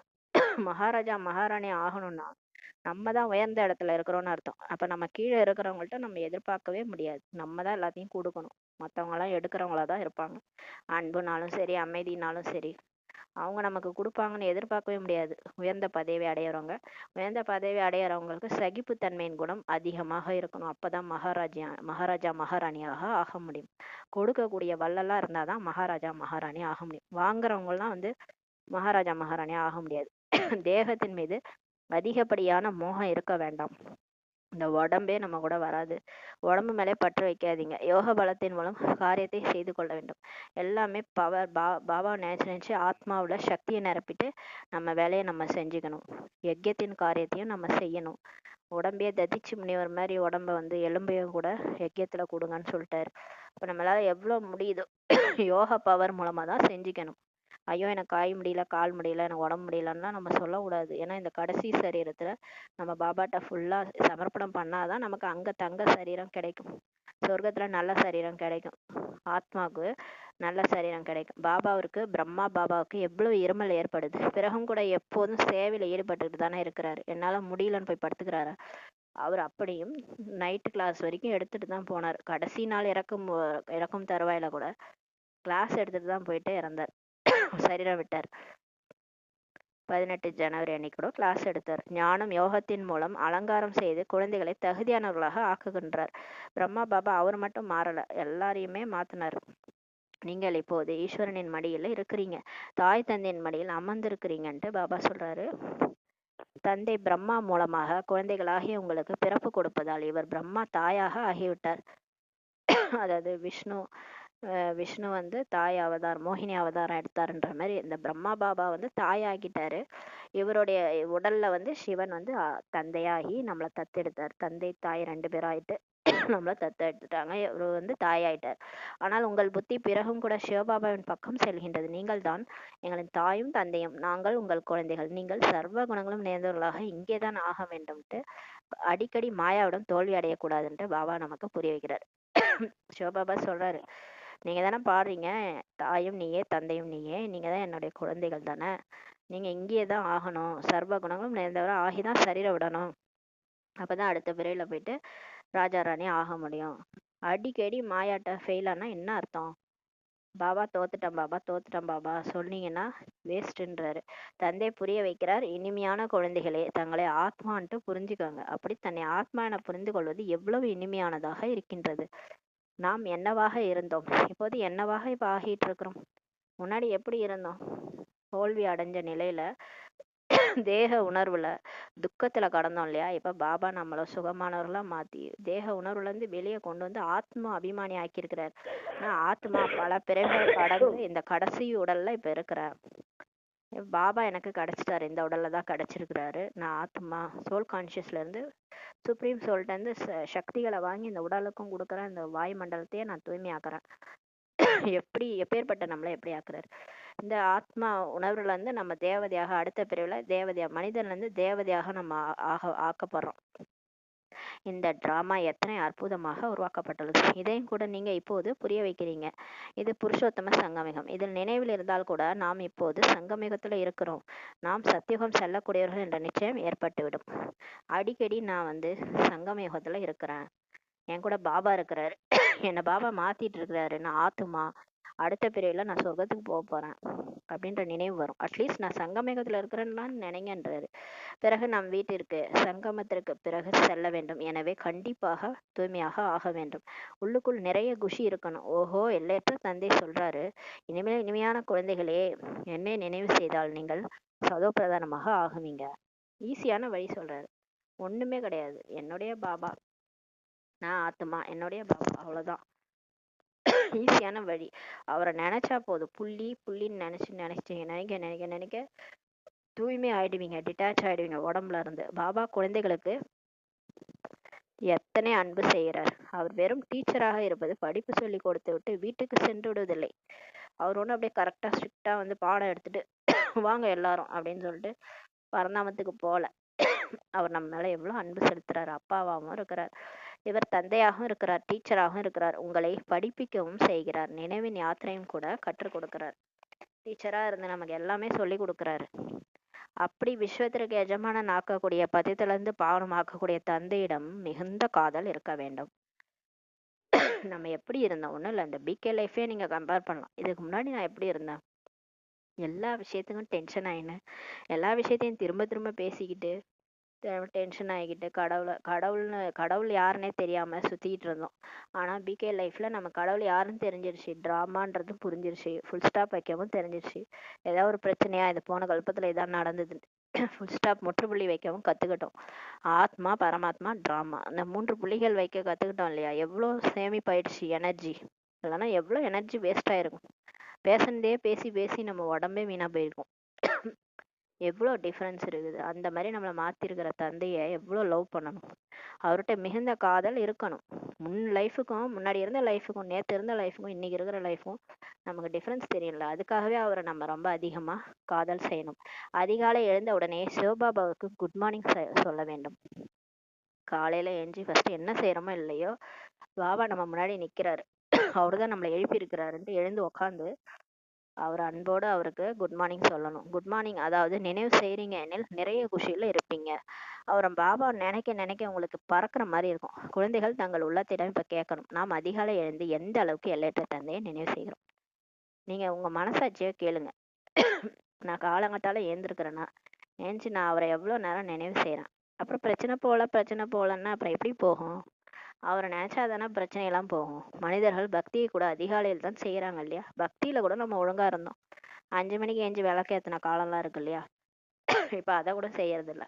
மகாராஜா மகாராணி ஆகணும்னா நம்ம தான் உயர்ந்த இடத்துல இருக்கிறோம்னு அர்த்தம். அப்ப நம்ம கீழே இருக்கிறவங்கள்ட்ட நம்ம எதிர்பார்க்கவே முடியாது. நம்ம தான் எல்லாத்தையும் கொடுக்கணும். மற்றவங்க எல்லாம் எடுக்கிறவங்களா தான் இருப்பாங்க. அன்புனாலும் சரி, அமைதினாலும் சரி, அவங்க நமக்கு கொடுப்பாங்கன்னு எதிர்பார்க்கவே முடியாது. உயர்ந்த பதவி அடையிறவங்க, உயர்ந்த பதவி அடையிறவங்களுக்கு சகிப்புத்தன்மையின் குணம் அதிகமாக இருக்கணும். அப்பதான் மகாராஜா மகாராணியாக ஆக முடியும். கொடுக்கக்கூடிய வள்ளலா இருந்தாதான் மகாராஜா மகாராணி ஆக முடியும். வாங்குறவங்க எல்லாம் மகாராஜா மகாராணி ஆக முடியாது. தேகத்தின் மீது அதிகப்படியான மோகம் இருக்க வேண்டாம். இந்த உடம்பே நம்ம கூட வராது. உடம்பு மேலே பற்று வைக்காதீங்க. யோக பலத்தின் மூலம் காரியத்தை செய்து கொள்ள வேண்டும். எல்லாமே பவர். பாபா நினைச்சு ஆத்மாவுல சக்தியை நிரப்பிட்டு நம்ம வேலையை நம்ம செஞ்சுக்கணும். யஜ்யத்தின் காரியத்தையும் நம்ம செய்யணும். உடம்பையே ததிச்சு முனிவர் மாதிரி உடம்ப எலும்பையும் கூட யஜ்யத்துல கொடுங்கன்னு சொல்லிட்டாரு. இப்ப நம்மளால எவ்வளவு முடியுதோ யோக பவர் மூலமா தான் செஞ்சுக்கணும். ஐயோ எனக்கு காய் முடியல, கால் முடியல, எனக்கு உடம்பு முடியலன்னா நம்ம சொல்லக்கூடாது. ஏன்னா இந்த கடைசி சரீரத்துல நம்ம பாபாட்ட ஃபுல்லா சமர்ப்பணம் பண்ணாதான் நமக்கு அங்க தங்க சரீரம் கிடைக்கும். சொர்க்கத்துல நல்ல சரீரம் கிடைக்கும். ஆத்மாவுக்கு நல்ல சரீரம் கிடைக்கும். பிரம்மா பாபாவுக்கு எவ்வளவு இருமல் ஏற்படுது, பிறகும் கூட எப்போதும் சேவையில ஈடுபட்டுட்டு தானே இருக்கிறாரு. என்னால முடியலன்னு போய் படுத்துக்கிறாரு. அவர் அப்படியும் நைட்டு கிளாஸ் வரைக்கும் எடுத்துட்டு தான் போனார். கடைசி நாள் இறக்கும் தருவாயில கூட கிளாஸ் எடுத்துட்டு தான் போயிட்டு இறந்தார், சரீரம் விட்டார். 18 ஜனவரி அன்னைக்கு கூட கிளாஸ் எடுத்தார். ஞானம் யோகத்தின் மூலம் அலங்காரம் செய்து குழந்தைகளை தகுதியானவர்களாக ஆக்குகின்றார். பிரம்மா பாபா அவர் மட்டும் மாறல, எல்லாரையுமே மாத்தினார். நீங்கள் இப்போது ஈஸ்வரனின் மடியில இருக்கிறீங்க, தாய் தந்தையின் மடியில் அமர்ந்திருக்கிறீங்கன்ட்டு பாபா சொல்றாரு. தந்தை பிரம்மா மூலமாக குழந்தைகளாகிய உங்களுக்கு பிறப்பு கொடுப்பதால் இவர் பிரம்மா தாயாக ஆகிவிட்டார். அதாவது விஷ்ணு தாய் அவதாரம், மோகினி அவதாரம் எடுத்தாருன்ற மாதிரி இந்த பிரம்மா பாபா தாயாகிட்டாரு. இவருடைய உடல்ல சிவன் தந்தையாகி நம்மளை தத்தெடுத்தார். தந்தை தாய் 2 பேராயிட்டு நம்மள தத்தெடுத்துட்டாங்க. இவரு தாயாயிட்டார். ஆனால் உங்கள் புத்தி பிறகும் கூட சிவபாபாவின் பக்கம் செல்கின்றது. நீங்கள் தான் எங்களின் தாயும் தந்தையும், நாங்கள் உங்கள் குழந்தைகள், நீங்கள் சர்வ குணங்களும் நேர்ந்தவர்களாக இங்கேதான் ஆக வேண்டும்ட்டு அடிக்கடி மாயாவிடம் தோல்வி அடையக்கூடாதுன்ட்டு பாபா நமக்கு புரிய வைக்கிறார். சிவபாபா சொல்றாரு, நீங்க தானே பாடுறீங்க, தாயும் நீயே தந்தையும் நீயே, நீங்க தான் என்னுடைய குழந்தைகள் தானே, நீங்க இங்கேயே தான் ஆகணும், சர்வ குணங்களும் நேர்ந்தவரை ஆகிதான் சரீரம் விடணும். அப்பதான் அடுத்த பிறவில போயிட்டு ராஜா ராணி ஆக முடியும். அடிக்கடி மாயாட்ட ஃபெயில் ஆனா என்ன அர்த்தம்? பாபா தோத்துட்டேன் பாபா தோத்துட்டேன் பாபா சொன்னீங்கன்னா வேஸ்ட்ன்றாரு. தந்தை புரிய வைக்கிறார், இனிமையான குழந்தைகளே, தங்களை ஆத்மான்ட்டு புரிஞ்சுக்கோங்க. அப்படி தன்னை ஆத்மா என புரிந்து கொள்வது எவ்வளவு இனிமையானதாக இருக்கின்றது. நாம் என்னவாக இருந்தோம், இப்போது என்னவாக இப்ப ஆகிட்டு இருக்கிறோம். முன்னாடி எப்படி இருந்தோம்? தோல்வி அடைஞ்ச நிலையில தேக உணர்வுல துக்கத்துல கடந்தோம் இல்லையா? இப்ப பாபா நம்மள சுகமானவர்களா மாத்தி தேக உணர்வுல இருந்து வெளியே கொண்டு வந்து ஆத்மா அபிமானி ஆக்கியிருக்கிறார். ஆனா ஆத்மா பல பிறவிகளை கடந்து இந்த கடைசி உடல்ல இப்ப இருக்கிறார். பாபா எனக்கு கிடைச்சிட்டாரு, இந்த உடல்ல தான் கிடைச்சிருக்கிறாரு. நான் ஆத்மா சோல் கான்சியஸ்ல இருந்து சுப்ரீம் சோல்ட்ட இருந்து சக்திகளை வாங்கி இந்த உடலுக்கும் கொடுக்குறேன். இந்த வாயு மண்டலத்தையே நான் தூய்மையாக்குறேன். எப்படி எப்பேற்பட்ட நம்மளை எப்படி ஆக்குறாரு. இந்த ஆத்மா உணர்வுல இருந்து நம்ம தேவதையாக அடுத்த பிரிவுல தேவதையா மனிதன்ல இருந்து தேவதையாக நம்ம ஆக்கப்படுறோம். இந்த டிராமா எத்தனை அற்புதமாக உருவாக்கப்பட்டுள்ளது. இதையும் கூட நீங்க இப்போது புரிய வைக்கிறீங்க. இது புருஷோத்தம சங்கமிகம். இதில் நினைவில் இருந்தால் கூட நாம் இப்போது சங்கமிகத்துல இருக்கிறோம். நாம் சத்தியுகம் செல்லக்கூடியவர்கள் என்ற நிச்சயம் ஏற்பட்டுவிடும். அடிக்கடி நான் சங்கமயுகத்துல இருக்கிறேன், என் கூட பாபா இருக்கிறாரு, என்னை பாபா மாத்திட்டு இருக்கிறாரு, நான் ஆத்துமா, அடுத்த பிரிவுல நான் சொர்க்கத்துக்கு போக போறேன் அப்படின்ற நினைவு வரும். அட்லீஸ்ட் நான் சங்கமேகத்துல இருக்கிறேன்னு நினைங்கன்றாரு. பிறகு நம் வீட்டிற்கு சங்கமத்திற்கு பிறகு செல்ல வேண்டும். எனவே கண்டிப்பாக தூய்மையாக ஆக வேண்டும். உள்ளுக்குள் நிறைய குஷி இருக்கணும். ஓஹோ, எல்லையற்ற தந்தை சொல்றாரு, இனிமேல் இனிமையான குழந்தைகளே, என்னை நினைவு செய்தால் நீங்கள் சதோ பிரதானமாக ஆகுவீங்க. ஈஸியான வழி சொல்றாரு. ஒண்ணுமே கிடையாது. என்னுடைய பாபா, நான் ஆத்துமா, என்னுடைய பாபா, அவ்வளவுதான். ஈஸியான வழி. அவரை நினைச்சா போதும். புள்ளி புள்ளின்னு நினைச்சு நினைக்க தூய்மை ஆயிடுவீங்க, டிட்டாச் ஆயிடுவீங்க உடம்புல இருந்து. பாபா குழந்தைகளுக்கு எத்தனை அன்பு செய்கிறார். அவர் வெறும் டீச்சராக இருப்பது, படிப்பு சொல்லி கொடுத்து விட்டு வீட்டுக்கு சென்று விடுவதில்லை. அவர் ஒன்றும் அப்படியே கரெக்டா ஸ்ட்ரிக்டா பாடம் எடுத்துட்டு வாங்க எல்லாரும் அப்படின்னு சொல்லிட்டு பரந்தாமத்துக்கு போல. அவர் நம்ம மேல எவ்வளவு அன்பு செலுத்துறாரு. அப்பாவாகவும் இருக்கிறார், இவர் தந்தையாகவும் இருக்கிறார், டீச்சராகவும் இருக்கிறார். உங்களை படிப்பிக்கவும் செய்கிறார். நினைவின் யாத்திரையும் கூட கற்றுக் கொடுக்கிறார். டீச்சரா இருந்து நமக்கு எல்லாமே சொல்லி கொடுக்கிறாரு. அப்படி விஸ்வத்திற்கு எஜமானன் ஆக்கக்கூடிய, பதித்திலிருந்து பாவனம் ஆக்கக்கூடிய தந்தையிடம் மிகுந்த காதல் இருக்க வேண்டும். நம்ம எப்படி இருந்தோம்? ஒண்ணும் இல்லை, இந்த பிகே லைஃபே நீங்க கம்பேர் பண்ணலாம். இதுக்கு முன்னாடி நான் எப்படி இருந்தேன்? எல்லா விஷயத்துக்கும் டென்ஷன் ஆயின்னு, எல்லா விஷயத்தையும் திரும்ப திரும்ப பேசிக்கிட்டு டென்ஷன் ஆகிக்கிட்டு கடவுள் யாருன்னே தெரியாம சுத்திக்கிட்டு இருந்தோம். ஆனா பிகே லைஃப்ல நம்ம கடவுள் யாருன்னு தெரிஞ்சிருச்சு, டிராமான்றது புரிஞ்சிருச்சு, ஃபுல் ஸ்டாப் வைக்கவும் தெரிஞ்சிருச்சு. ஏதாவது ஒரு பிரச்சனையா, இது போன கல்பத்துல இதான் நடந்தது, ஃபுல் ஸ்டாப் முற்றுப்புள்ளி வைக்கவும் கத்துக்கிட்டோம். ஆத்மா, பரமாத்மா, டிராமா, அந்த 3 புள்ளிகள் வைக்க கத்துக்கிட்டோம் இல்லையா? எவ்வளோ சேமிப்பாயிடுச்சு எனர்ஜி. இல்லைன்னா எவ்வளோ எனர்ஜி வேஸ்ட் ஆயிருக்கும். பேசண்டே பேசி பேசி நம்ம உடம்பே வீணா போயிருக்கும். எவ்வளோ டிஃப்ரென்ஸ் இருக்குது. அந்த மாதிரி நம்மளை மாத்திருக்கிற தந்தையை எவ்வளோ லவ் பண்ணணும். அவர்கிட்ட மிகுந்த காதல் இருக்கணும். லைஃபுக்கும் முன்னாடி இருந்த லைஃபுக்கும், நேற்று இருந்த லைஃபுக்கும் இன்னைக்கு இருக்கிற லைஃபுக்கும் நமக்கு டிஃப்ரென்ஸ் தெரியல. அதுக்காகவே அவரை நம்ம ரொம்ப அதிகமா காதல் செய்யணும். அதிகாலை எழுந்த உடனே சிவபாபாவுக்கு குட் மார்னிங் சொல்ல வேண்டும். காலையில எழுஞ்சி ஃபர்ஸ்ட் என்ன செய்யறோமோ இல்லையோ, பாபா நம்ம முன்னாடி நிக்கிறாரு, அவருதான் நம்மளை எழுப்பி இருக்கிறாருன்ட்டு எழுந்து உக்காந்து அவர் அன்போடு அவருக்கு குட் மார்னிங் சொல்லணும். குட் மார்னிங், அதாவது நினைவு செய்றீங்க எனில் நிறைய குஷியில இருப்பீங்க. அவரை பாபா நினைக்க நினைக்க உங்களுக்கு பறக்கிற மாதிரி இருக்கும். குழந்தைகள் தங்கள் உள்ளத்திடம் இப்ப கேட்கணும், நாம் அதிகாலை எழுந்து எந்த அளவுக்கு எல்லையற்ற தந்தையை நினைவு செய்கிறோம். நீங்க உங்க மனசாட்சியை கேளுங்க. நான் காலங்கட்டால ஏந்திருக்கிறேன்னா, ஏஞ்சி நான் அவரை எவ்வளவு நேரம் நினைவு செய்யறேன். அப்புறம் பிரச்சனை போலன்னா அப்புறம் எப்படி போகும்? அவரை நினைச்சாதானே பிரச்சனை எல்லாம் போகும். மனிதர்கள் பக்தியை கூட அதிகாலையில் தான் செய்யறாங்க இல்லையா? பக்தியில கூட நம்ம ஒழுங்கா இருந்தோம். 5 மணிக்கு ஏஞ்சி விளக்கேத்தின காலம்லாம் இருக்கு இல்லையா? இப்ப அதை கூட செய்யறது இல்ல.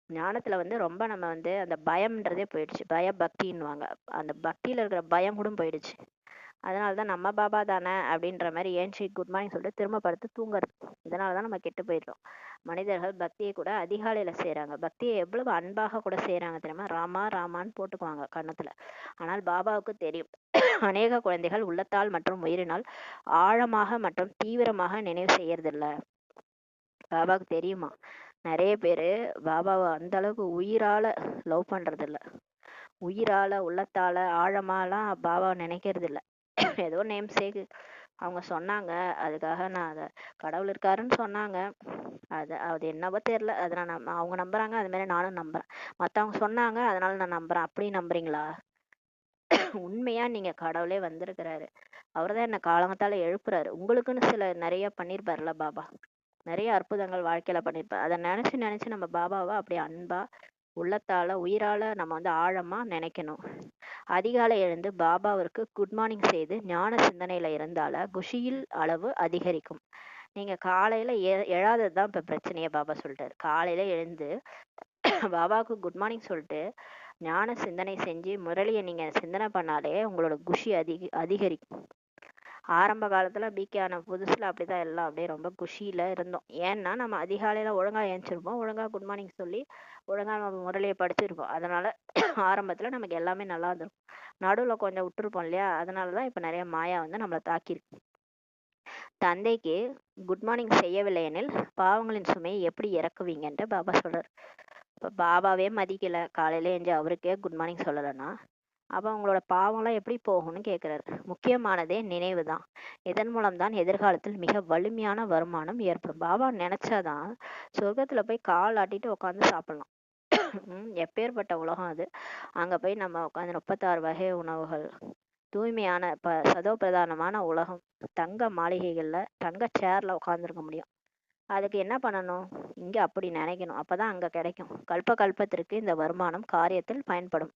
ஞானத்துல ரொம்ப நம்ம அந்த பயம்ன்றதே போயிடுச்சு. பக்தின்னுவாங்க. அந்த பக்தியில இருக்கிற பயம் கூட போயிடுச்சு. அதனாலதான் நம்ம பாபா தானே அப்படின்ற மாதிரி ஏஞ்சி குட் மார்னிங் சொல்லிட்டு திரும்ப படுத்து தூங்குறது. இதனாலதான் நம்ம கெட்டு போயிடுறோம். மனிதர்கள் பக்தியை கூட அதிகாலையில செய்யறாங்க. பக்தியை எவ்வளவு அன்பாக கூட செய்யறாங்க தெரியுமா? ராமா ராமான்னு போட்டுக்குவாங்க கன்னத்துல. ஆனால் பாபாவுக்கு தெரியும், அநேக குழந்தைகள் உள்ளத்தால் மற்றும் உயிரினால் ஆழமாக மற்றும் தீவிரமாக நினைவு செய்யறதில்ல. பாபாவுக்கு தெரியுமா, நிறைய பேரு பாபாவை அந்த அளவுக்கு உயிரால லவ் பண்றது இல்ல. உயிரால உள்ளத்தால ஆழமாலாம் பாபாவை நினைக்கிறது இல்ல. ஏதோ நேம் சேக்கு அவங்க சொன்னாங்க. அதுக்காக நான் அதை கடவுள் இருக்காருன்னு சொன்னாங்க. அது என்னவோ தெரியல. அதை அவங்க நம்புறாங்க, அது மாதிரி நானும் நம்புறேன். மற்றவங்க சொன்னாங்க அதனால நான் நம்புறேன். அப்படி நம்புறீங்களா? உண்மையா நீங்க கடவுளே வந்திருக்கிறாரு. அவர்தான் என்ன காலங்கத்தால எழுப்புறாரு. உங்களுக்குன்னு சில நிறைய பண்ணிருப்பாருல பாபா. நிறைய அற்புதங்கள் வாழ்க்கையில பண்ணிருப்பாரு. அதை நினைச்சு நினைச்சு நம்ம பாபாவை அப்படி அன்பா உள்ளத்தால உயிரால நம்ம வந்து ஆழமா நினைக்கணும். அதிகாலை எழுந்து பாபாவிற்கு குட் மார்னிங் செய்து ஞான சிந்தனையில இருந்தால குஷியில் அளவு அதிகரிக்கும். நீங்க காலையில எழாததுதான் இப்ப பிரச்சனையே. பாபா சொல்லிட்டாரு, காலையில எழுந்து பாபாவுக்கு குட் மார்னிங் சொல்லிட்டு ஞான சிந்தனை செஞ்சு முரளியை நீங்க சிந்தனை பண்ணாலே உங்களோட குஷி அதிகரிக்கும். ஆரம்ப காலத்துல பிகே ஆன புதுசுல அப்படிதான் எல்லாம் அப்படியே ரொம்ப குஷியில இருந்தோம். ஏன்னா நம்ம அதிகாலையில ஒழுங்கா ஏஞ்சிருப்போம், ஒழுங்கா குட் மார்னிங் சொல்லி ஒழுங்கா நம்ம முரளியை படிச்சிருப்போம். அதனால ஆரம்பத்துல நமக்கு எல்லாமே நல்லா இருந்திருக்கும். நடுவுல கொஞ்சம் விட்டுருப்போம் இல்லையா? அதனாலதான் இப்ப நிறைய மாயா வந்து நம்மளை தாக்கியிருக்கு. தந்தைக்கு குட் மார்னிங் செய்யவில்லை எனில் பாவங்களின் சுமையை எப்படி இறக்குவீங்கன்ட்டு பாபா சொல்றாரு. இப்ப பாபாவே மதிக்கல, காலையில எழுந்து அவருக்கே குட் மார்னிங் சொல்லலைன்னா அப்ப அவங்களோட பாவம்லாம் எப்படி போகும்னு கேட்கிறாரு. முக்கியமானதே நினைவு தான். இதன் மூலம்தான் எதிர்காலத்தில் மிக வலிமையான வருமானம் ஏற்படும். பாபா நினைச்சாதான் சொர்க்கத்துல போய் கால் ஆட்டிட்டு உட்காந்து சாப்பிடலாம். எப்பேற்பட்ட உலகம் அது. அங்க போய் நம்ம உட்காந்து 36 வகை உணவுகள், தூய்மையான சதோ பிரதானமான உலகம், தங்க மாளிகைகள்ல தங்க சேர்ல உட்காந்துருக்க முடியும். அதுக்கு என்ன பண்ணணும்? இங்க அப்படி நினைக்கணும், அப்பதான் அங்க கிடைக்கும். கல்பத்திற்கு இந்த வருமானம் காரியத்தில் பயன்படும்.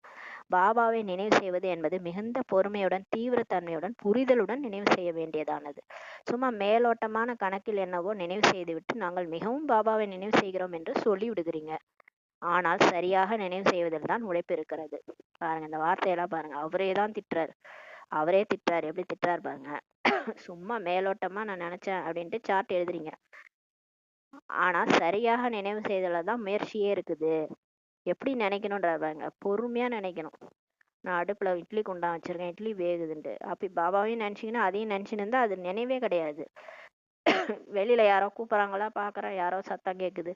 பாபாவை நினைவு செய்வது என்பது மிகுந்த பொறுமையுடன், தீவிரத்தன்மையுடன், புரிதலுடன் நினைவு செய்ய வேண்டியதானது. சும்மா மேலோட்டமான கணக்கில் என்னவோ நினைவு செய்துவிட்டு நாங்கள் மிகவும் பாபாவை நினைவு செய்கிறோம் என்று சொல்லி விடுகிறீங்க. ஆனால் சரியாக நினைவு செய்வதில் தான் உழைப்பு இருக்கிறது. பாருங்க, இந்த வார்த்தையெல்லாம் பாருங்க. அவரே தான் திட்டுறாரு. அவரே திட்டுறாரு. எப்படி திட்டுறாரு பாருங்க. சும்மா மேலோட்டமா நான் நினைச்சேன் அப்படின்ட்டு சார்ட் எழுதுறீங்க. ஆனா சரியாக நினைவு செய்தலதான் முயற்சியே இருக்குது. எப்படி நினைக்கணும்ன்ற பாருங்க. பொறுமையா நினைக்கணும். நான் அடுப்புல இட்லி குண்டா வச்சிருக்கேன், இட்லி வேகுதுன்ட்டு அப்படி பாபாவையும் நினைச்சீங்கன்னா அதையும் நினைச்சுன்னு இருந்தா அது நினைவே கிடையாது. வெளியில யாரோ கூப்பிடுறாங்களா பாக்குறேன், யாரோ சத்தம் கேக்குது,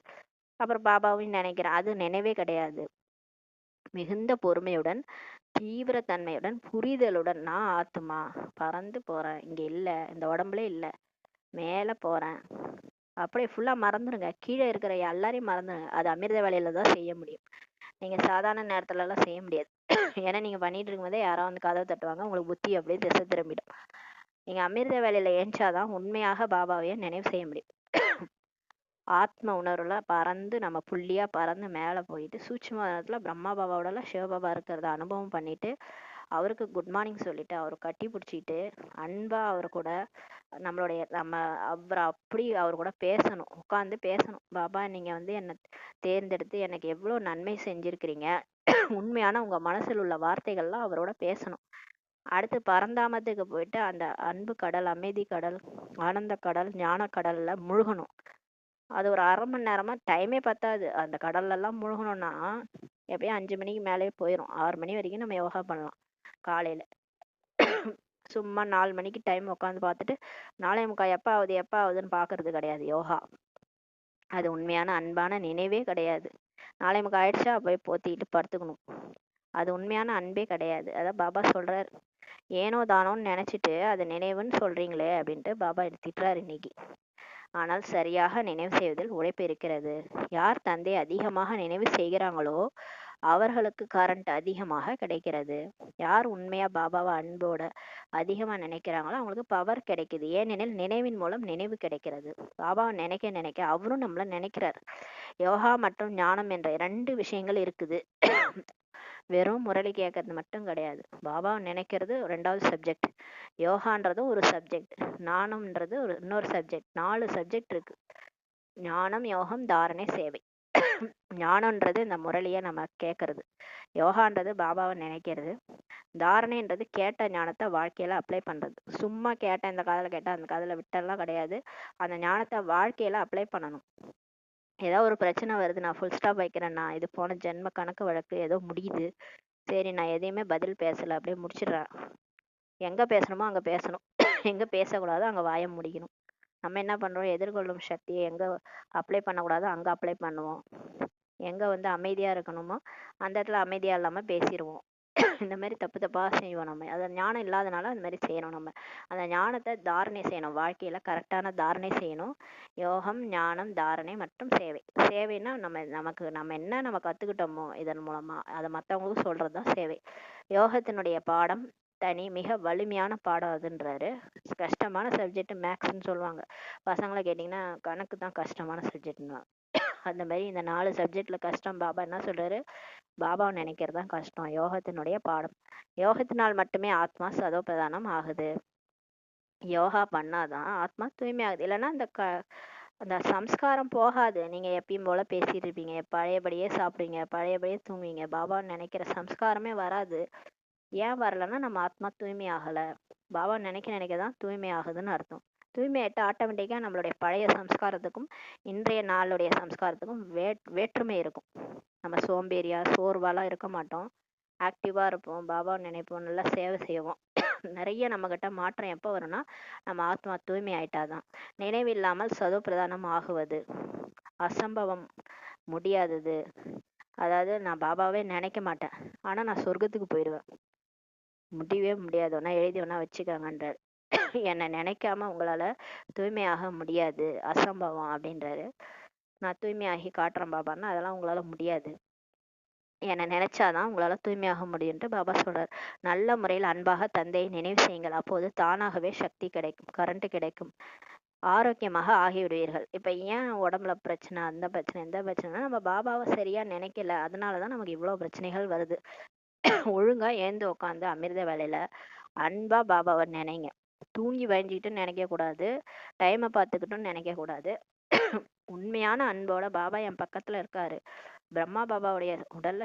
அப்புறம் பாபாவையும் நினைக்கிறேன், அது நினைவே கிடையாது. மிகுந்த பொறுமையுடன், தீவிரத்தன்மையுடன், புரிதலுடன் நான் ஆத்துமா பறந்து போறேன், இங்க இல்ல, இந்த உடம்புல இல்ல, மேல போறேன், அப்படியே ஃபுல்லா மறந்துடுங்க. கீழே இருக்கிற எல்லாரையும் மறந்துடுங்க. அது அமிர்த வேலையில தான் செய்ய முடியும். நீங்க சாதாரண நேரத்துல எல்லாம் செய்ய முடியாது. ஏன்னா நீங்க பண்ணிட்டு இருக்கும்போதே யாரோ வந்து கதவை தட்டுவாங்க, உங்களுக்கு புத்தி அப்படியே திசை திரும்பிடும். நீங்க அமிர்த வேலையில ஏஞ்சாதான் உண்மையாக பாபாவையே நினைவு செய்ய முடியும். ஆத்ம உணர்வுல பறந்து நம்ம புள்ளியா பறந்து மேல போயிட்டு சூட்சும நேரத்துல பிரம்மா பாபாவோட எல்லாம் சிவபாபா இருக்கிறத அனுபவம் பண்ணிட்டு அவருக்கு குட் மார்னிங் சொல்லிட்டு அவரை கட்டி பிடிச்சிட்டு அன்பா அவர் கூட நம்ம அவரை அப்படி அவர் கூட பேசணும், உட்காந்து பேசணும். பாபா, நீங்க வந்து என்னை தேர்ந்தெடுத்து எனக்கு எவ்வளவு நன்மை செஞ்சிருக்கிறீங்க, உண்மையான உங்க மனசில் உள்ள வார்த்தைகள்லாம் அவரோட பேசணும். அடுத்து பரந்தாமத்துக்கு போயிட்டு அந்த அன்பு கடல், அமைதி கடல், ஆனந்த கடல், ஞான கடல்ல முழுகணும். அது ஒரு 1/2 மணி நேரமா, டைமே பத்தாது. அந்த கடல்ல எல்லாம் முழுகணும்னா எப்படியும் 5 மணிக்கு மேலே போயிடும். 6 மணி வரைக்கும் நம்ம யோகா பண்ணலாம் காலையில. சும்மா 4 மணிக்கு டைம் உட்காந்து பார்த்துட்டு 4:45 எப்ப ஆகுதுன்னு பாக்குறது கிடையாது யோகா. அது உண்மையான அன்பான நினைவே கிடையாது. 4:45 ஆயிடுச்சா போய் போத்திட்டு படுத்துக்கணும். அது உண்மையான அன்பே கிடையாது. அதான் பாபா சொல்றாரு, ஏனோ தானோன்னு நினைச்சிட்டு அது நினைவுன்னு சொல்றீங்களே அப்படின்ட்டு பாபா திட்டுறாரு இன்னைக்கு. ஆனால் சரியாக நினைவு செய்வதில் உழைப்பு இருக்கிறது. யார் தந்தை அதிகமாக நினைவு செய்கிறாங்களோ அவர்களுக்கு கரண்ட் அதிகமாக கிடைக்கிறது. யார் உண்மையா பாபாவை அன்போட அதிகமா நினைக்கிறாங்களோ அவங்களுக்கு பவர் கிடைக்குது. ஏனெனில் நினைவின் மூலம் நினைவு கிடைக்கிறது. பாபாவை நினைக்க நினைக்க அவரும் நம்மள நினைக்கிறார். யோகா மற்றும் ஞானம் என்ற 2 விஷயங்கள் இருக்குது. வெறும் முரளி கேட்கறது மட்டும் கிடையாது. பாபாவை நினைக்கிறது 2வது சப்ஜெக்ட், யோகான்றது ஒரு சப்ஜெக்ட், ஞானம்ன்றது இன்னொரு சப்ஜெக்ட். 4 சப்ஜெக்ட் இருக்கு. ஞானம், யோகம், தாரணை, சேவை. ஞானம்ன்றது இந்த முரளியை நம்ம கேட்கறது, யோகான்றது பாபாவை நினைக்கிறது, தாரணைன்றது கேட்ட ஞானத்தை வாழ்க்கையில அப்ளை பண்றது. சும்மா கேட்ட இந்த காதல கேட்டா அந்த காதல விட்டெல்லாம் கிடையாது. அந்த ஞானத்தை வாழ்க்கையில அப்ளை பண்ணணும். ஏதாவது ஒரு பிரச்சனை வருது, நான் ஃபுல் ஸ்டாப் வைக்கிறேன்னா இது போன ஜென்ம கணக்கு வழக்கு ஏதோ முடியுது, சரி நான் எதையுமே பதில் பேசல அப்படியே முடிச்சிடுறேன். எங்க பேசணுமோ அங்க பேசணும், எங்க பேசக்கூடாதோ அங்க வாய முடிக்கணும். நம்ம என்ன பண்றோம், எதிர்கொள்ளும் சக்தியை எங்க அப்ளை பண்ணக்கூடாதோ அங்க அப்ளை பண்ணுவோம். எங்க வந்து அமைதியா இருக்கணுமோ அந்த இடத்துல அமைதியா இல்லாம பேசிடுவோம். இந்த மாதிரி தப்பு தப்பாக செய்வோம் நம்ம. அது ஞானம் இல்லாதனால அந்த மாதிரி செய்யணும். நம்ம அந்த ஞானத்தை தாரணை செய்யணும், வாழ்க்கையில கரெக்டான தாரணை செய்யணும். யோகம், ஞானம், தாரணை மற்றும் சேவை. சேவைன்னா நம்ம என்ன நம்ம கத்துக்கிட்டோமோ இதன் மூலமா அதை மற்றவங்களுக்கு சொல்றதுதான் சேவை. யோகத்தினுடைய பாடம் தனி, மிக வலிமையான பாடம் அதுன்றாரு. கஷ்டமான சப்ஜெக்ட் மேக்ஸ்ன்னு சொல்லுவாங்க. பசங்களை கேட்டிங்கன்னா கணக்கு தான் கஷ்டமான சப்ஜெக்ட்னு. அந்த மாதிரி இந்த 4 சப்ஜெக்ட்ல கஷ்டம். பாபா என்ன சொல்றாரு? பாபாவை நினைக்கிறது தான் கஷ்டம். யோகத்தினுடைய பாடம். யோகத்தினால் மட்டுமே ஆத்மா சதோ பிரதானம் ஆகுது. யோகா பண்ணாதான் ஆத்மா தூய்மை ஆகுது. இல்லைன்னா அந்த சம்ஸ்காரம் போகாது. நீங்க எப்பயும் போல பேசிட்டு இருப்பீங்க, பழையபடியே சாப்பிடுவீங்க, பழையபடியே தூங்குவீங்க, பாபான்னு நினைக்கிற சம்ஸ்காரமே வராது. ஏன் வரலன்னா நம்ம ஆத்மா தூய்மை ஆகல. பாபா நினைக்க தான் தூய்மை ஆகுதுன்னு அர்த்தம். தூய்மையாயிட்டு ஆட்டோமேட்டிக்கா நம்மளுடைய பழைய சம்ஸ்காரத்துக்கும் இன்றைய நாளுடைய சம்ஸ்காரத்துக்கும் வேற்றுமை இருக்கும். நம்ம சோர்வாலாம் இருக்க மாட்டோம், ஆக்டிவா இருப்போம், பாபா நினைப்போம், நல்லா சேவை செய்வோம். நிறைய நம்ம கிட்ட மாற்றம் எப்போ வரும்னா நம்ம ஆத்மா தூய்மை ஆயிட்டாதான். நினைவில்லாமல் சதோ பிரதானம் ஆகுவது அசம்பவம், முடியாதது. அதாவது நான் பாபாவே நினைக்க மாட்டேன், ஆனா நான் சொர்க்கத்துக்கு போயிடுவேன். முடியவே முடியாது, ஒன்னா எழுதி ஒன்னா வச்சுக்காங்கன்றார். என்னை நினைக்காம உங்களால தூய்மையாக முடியாது, அசம்பவம் அப்படின்றாரு. நான் தூய்மையாகி காட்டுறேன் பாபான்னா அதெல்லாம் உங்களால முடியாது. என்னை நினைச்சாதான் உங்களால தூய்மையாக முடியும்ட்டு பாபா சொல்றார். நல்ல முறையில் அன்பாக தந்தையை நினைவு செய்யுங்கள், அப்போது தானாகவே சக்தி கிடைக்கும், கரண்ட் கிடைக்கும், ஆரோக்கியமாக ஆகிவிடுவீர்கள். இப்ப ஏன் உடம்புல பிரச்சனை, அந்த பிரச்சனை, இந்த பிரச்சனைனா நம்ம பாபாவை சரியா நினைக்கல, அதனாலதான் நமக்கு இவ்வளவு பிரச்சனைகள் வருது. ஒழுங்கா ஏந்து உட்காந்து அமிர்த வேலையில அன்பா பாபாவை நினைங்க. தூங்கி வழிஞ்சிக்கிட்டு நினைக்க கூடாது, டைமை பார்த்துக்கிட்டும் நினைக்க கூடாது. உண்மையான அன்போட பாபா என் பக்கத்துல இருக்காரு, பிரம்மா பாபாவுடைய உடல்ல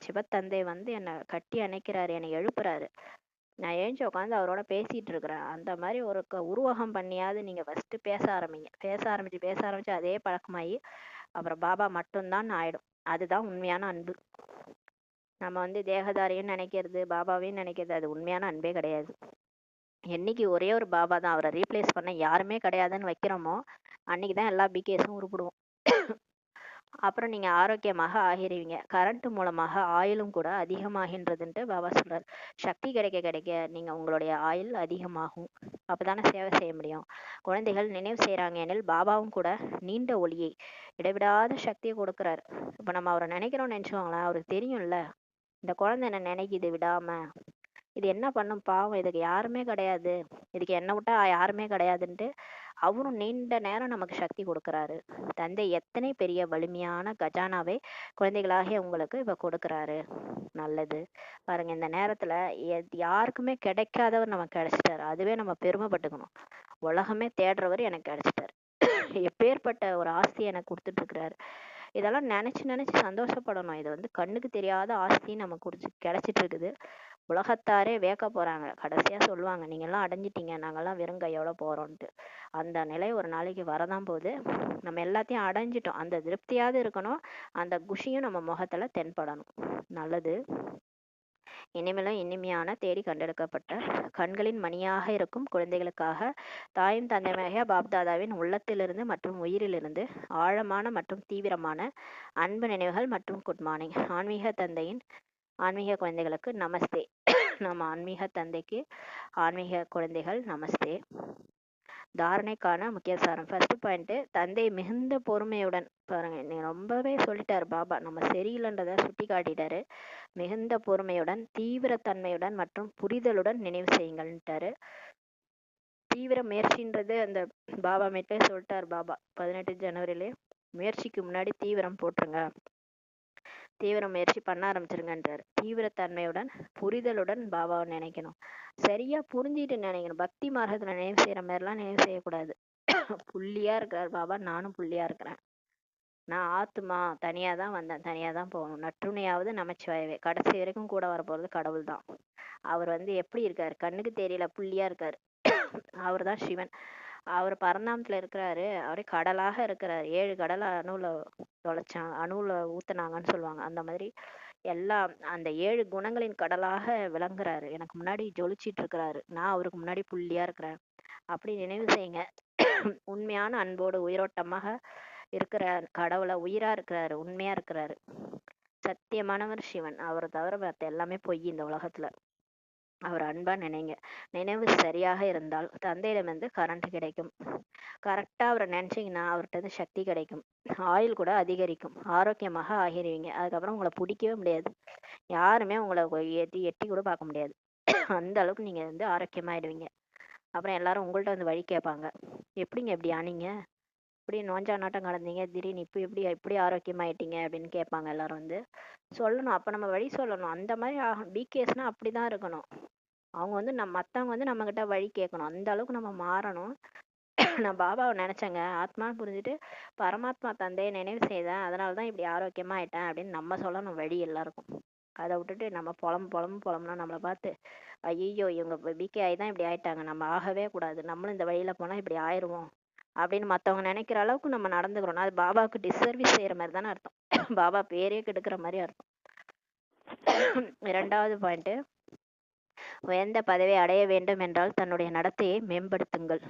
சிவத்தந்தை வந்து என்னை கட்டி அணைக்கிறாரு, என்னை எழுப்புறாரு, நான் எழுந்து உட்காந்து அவரோட பேசிட்டு இருக்கிறேன். அந்த மாதிரி ஒரு உருவகம் பண்ணியாவது நீங்க ஃபர்ஸ்ட் பேச ஆரம்பிங்க. பேச ஆரம்பிச்சு அதே பழக்கமாயி அப்புறம் பாபா மட்டும்தான் ஆயிடும். அதுதான் உண்மையான அன்பு. நம்ம வந்து தேகதாரியும் நினைக்கிறது, பாபாவையும் நினைக்கிறது, அது உண்மையான அன்பே கிடையாது. என்னைக்கு ஒரே ஒரு பாபா தான், அவரை ரீப்ளேஸ் பண்ண யாருமே கிடையாதுன்னு வைக்கிறோமோ அன்னைக்குதான் எல்லா பிகேஸும் உருப்பிடுவோம். அப்புறம் நீங்க ஆரோக்கியமாக ஆகிருவீங்க. கரண்ட் மூலமாக ஆயிலும் கூட அதிகமாகின்றதுன்ட்டு பாபா சொல்றாரு. சக்தி கிடைக்க கிடைக்க நீங்க உங்களுடைய ஆயுள் அதிகமாகும், அப்பதானே சேவை செய்ய முடியும். குழந்தைகள் நினைவு செய்யறாங்க எனில் பாபாவும் கூட நீண்ட ஒளியை இடைவிடாத சக்தியை கொடுக்குறாரு. இப்ப நம்ம அவரை நினைக்கிறோம்னு நினைச்சுக்கோங்களேன், அவருக்கு தெரியும்ல இந்த குழந்தை என்ன நினைக்குது விடாம, இது என்ன பண்ணும் பாவம், இதுக்கு யாருமே கிடையாது, இதுக்கு என்ன விட்டா யாருமே கிடையாதுன்ட்டு அவரும் நீண்ட நேரம் நமக்கு சக்தி கொடுக்குறாரு. தந்தை எத்தனை பெரிய வலிமையான கஜானாவை குழந்தைகளாகிய உங்களுக்கு இப்ப கொடுக்குறாரு. நல்லது பாருங்க, இந்த நேரத்துல யாருக்குமே கிடைக்காதவர் நமக்கு கிடைச்சிட்டாரு, அதுவே நம்ம பெருமைப்பட்டுக்கணும். உலகமே தேடுறவர் எனக்கு கிடைச்சிட்டாரு, எப்பேற்பட்ட ஒரு ஆஸ்தியை எனக்கு கொடுத்துட்டு இருக்கிறாரு. இதெல்லாம் நினைச்சு நினைச்சு சந்தோஷப்படணும். இது வந்து கண்ணுக்கு தெரியாத ஆஸ்தி நமக்கு கிடைச்சிட்டு இருக்குது. உலகத்தாரே வேக்க போறாங்க, கடைசியா சொல்லுவாங்க நீங்க எல்லாம் அடைஞ்சிட்டீங்க, நாங்கெல்லாம் வெறும் கையோட போறோம்ட்டு. அந்த நிலை ஒரு நாளைக்கு வரதான் போகுது. நம்ம எல்லாத்தையும் அடைஞ்சிட்டோம், அந்த திருப்தியாவது இருக்கணும், அந்த குஷியும் நம்ம முகத்துல தென்படணும். நல்லது. இனிமேலும் இனிமையான தேடி கண்டெடுக்கப்பட்ட கண்களின் மணியாக இருக்கும் குழந்தைகளுக்காக தாயும் தந்தையாக பாப்தாதாவின் உள்ளத்திலிருந்து மற்றும் உயிரிலிருந்து ஆழமான மற்றும் தீவிரமான அன்பு நினைவுகள் மற்றும் குட் மார்னிங். ஆன்மீக தந்தையின் ஆன்மீக குழந்தைகளுக்கு நமஸ்தே. நம்ம ஆன்மீக தந்தைக்கு ஆன்மீக குழந்தைகள் நமஸ்தே. தாரணைக்கான முக்கிய சாரம். ஃபர்ஸ்ட் பாயிண்ட், தந்தை மிகுந்த பொறுமையுடன், பாருங்க நீ ரொம்பவே சொல்லிட்டாரு பாபா, நம்ம சரியில்லைன்றத சுட்டி காட்டிட்டாரு. மிகுந்த பொறுமையுடன், தீவிரத்தன்மையுடன் மற்றும் புரிதலுடன் நினைவு செய்யுங்கள்ட்டாரு. தீவிர முயற்சின்றது அந்த பாபா மேட்டே சொல்லிட்டாரு. பாபா 18 ஜனவரியிலே முயற்சிக்கு முன்னாடி தீவிரம் போட்டுருங்க, தீவிர முயற்சி பண்ண ஆரம்பிச்சிருங்கன்றாரு. தீவிரத்தன்மையுடன் புரிதலுடன் பாபாவை நினைக்கணும். சரியா புரிஞ்சிட்டு நினைக்கணும். பக்தி மார்க்கத்துல நினைவு செய்யற மாதிரிலாம் நினைவு செய்யக்கூடாது. புள்ளியா இருக்கிறார் பாபா, நானும் புள்ளியா இருக்கிறேன், நான் ஆத்துமா தனியா தான் வந்தேன், தனியா தான் போகணும், நற்றுணையாவது நமச்சிவாயவே, கடைசி வரைக்கும் கூட வரப்போறது கடவுள் தான். அவர் வந்து எப்படி இருக்காரு, கண்ணுக்கு தெரியல, புள்ளியா இருக்காரு. அவர் தான் சிவன். அவர் பரந்தாமத்துல இருக்கிறாரு, அவரே கடலாக இருக்கிறாரு. 7 கடலை அணுவுல ஊத்துனாங்கன்னு சொல்லுவாங்க. அந்த மாதிரி எல்லாம் அந்த 7 குணங்களின் கடலாக விளங்குறாரு. எனக்கு முன்னாடி ஜொலிச்சிட்டு இருக்கிறாரு, நான் அவருக்கு முன்னாடி புள்ளியா இருக்கிறேன். அப்படி நினைவு செய்யுங்க. உண்மையான அன்போடு உயிரோட்டமாக இருக்கிற கடவுளை, உயிரா இருக்கிறாரு, உண்மையா இருக்கிறாரு. சத்தியமானவர் சிவன். அவரை தவிர மற்ற எல்லாமே பொய் இந்த உலகத்துல. அவர் அன்பா நினைங்க. நினைவு சரியாக இருந்தால் தந்தையிடமிருந்து கரண்ட் கிடைக்கும். கரெக்டா அவரை நினைச்சீங்கன்னா அவர்கிட்ட இருந்து சக்தி கிடைக்கும். ஆயுள் கூட அதிகரிக்கும். ஆரோக்கியமாக ஆகிருவீங்க. அதுக்கப்புறம் உங்களை பிடிக்கவே முடியாது. யாருமே உங்களை எட்டி எட்டி கூட பார்க்க முடியாது. அந்த அளவுக்கு நீங்க வந்து ஆரோக்கியமாயிடுவீங்க. அப்புறம் எல்லாரும் உங்கள்ட்ட வந்து வழி கேட்பாங்க. எப்படிங்க இப்படி ஆனீங்க, இப்படி நோஞ்சா நாட்டம் கடந்தீங்க, திடீர்னு இப்போ எப்படி ஆரோக்கியமாயிட்டீங்க அப்படின்னு கேட்பாங்க எல்லாரும் வந்து. சொல்லணும், அப்ப நம்ம வழி சொல்லணும். அந்த மாதிரி ஆகணும். பிகேஸ்னா அப்படிதான் இருக்கணும். அவங்க வந்து மத்தவங்க வந்து நம்ம கிட்ட வழி கேட்கணும். அந்த அளவுக்கு நம்ம மாறணும். நான் பாபாவை நினைச்சேங்க, ஆத்மான்னு புரிஞ்சுட்டு பரமாத்மா தந்தையை நினைவு செய்தேன், அதனாலதான் இப்படி ஆரோக்கியமா ஆயிட்டேன் அப்படின்னு நம்ம சொல்லணும் வழி எல்லாருக்கும். அதை விட்டுட்டு நம்ம புலம்புனா நம்மளை பார்த்து ஐயோ இவங்க பிகே ஆகி தான் இப்படி ஆயிட்டாங்க, நம்ம ஆகவே கூடாது, நம்மளும் இந்த வழியில போனா இப்படி ஆயிடுவோம் அப்படின்னு மத்தவங்க நினைக்கிற அளவுக்கு நம்ம நடந்துக்கிறோம். அது பாபாவுக்கு டிஸ்சர்வீஸ் செய்யற மாதிரி தானே அர்த்தம். பாபா பேரே கெடுக்கிற மாதிரி அர்த்தம். இரண்டாவது பாயிண்ட், உயர்ந்த பதவியை அடைய வேண்டும் என்றால் தன்னுடைய நடத்தையை மேம்படுத்துங்கள்.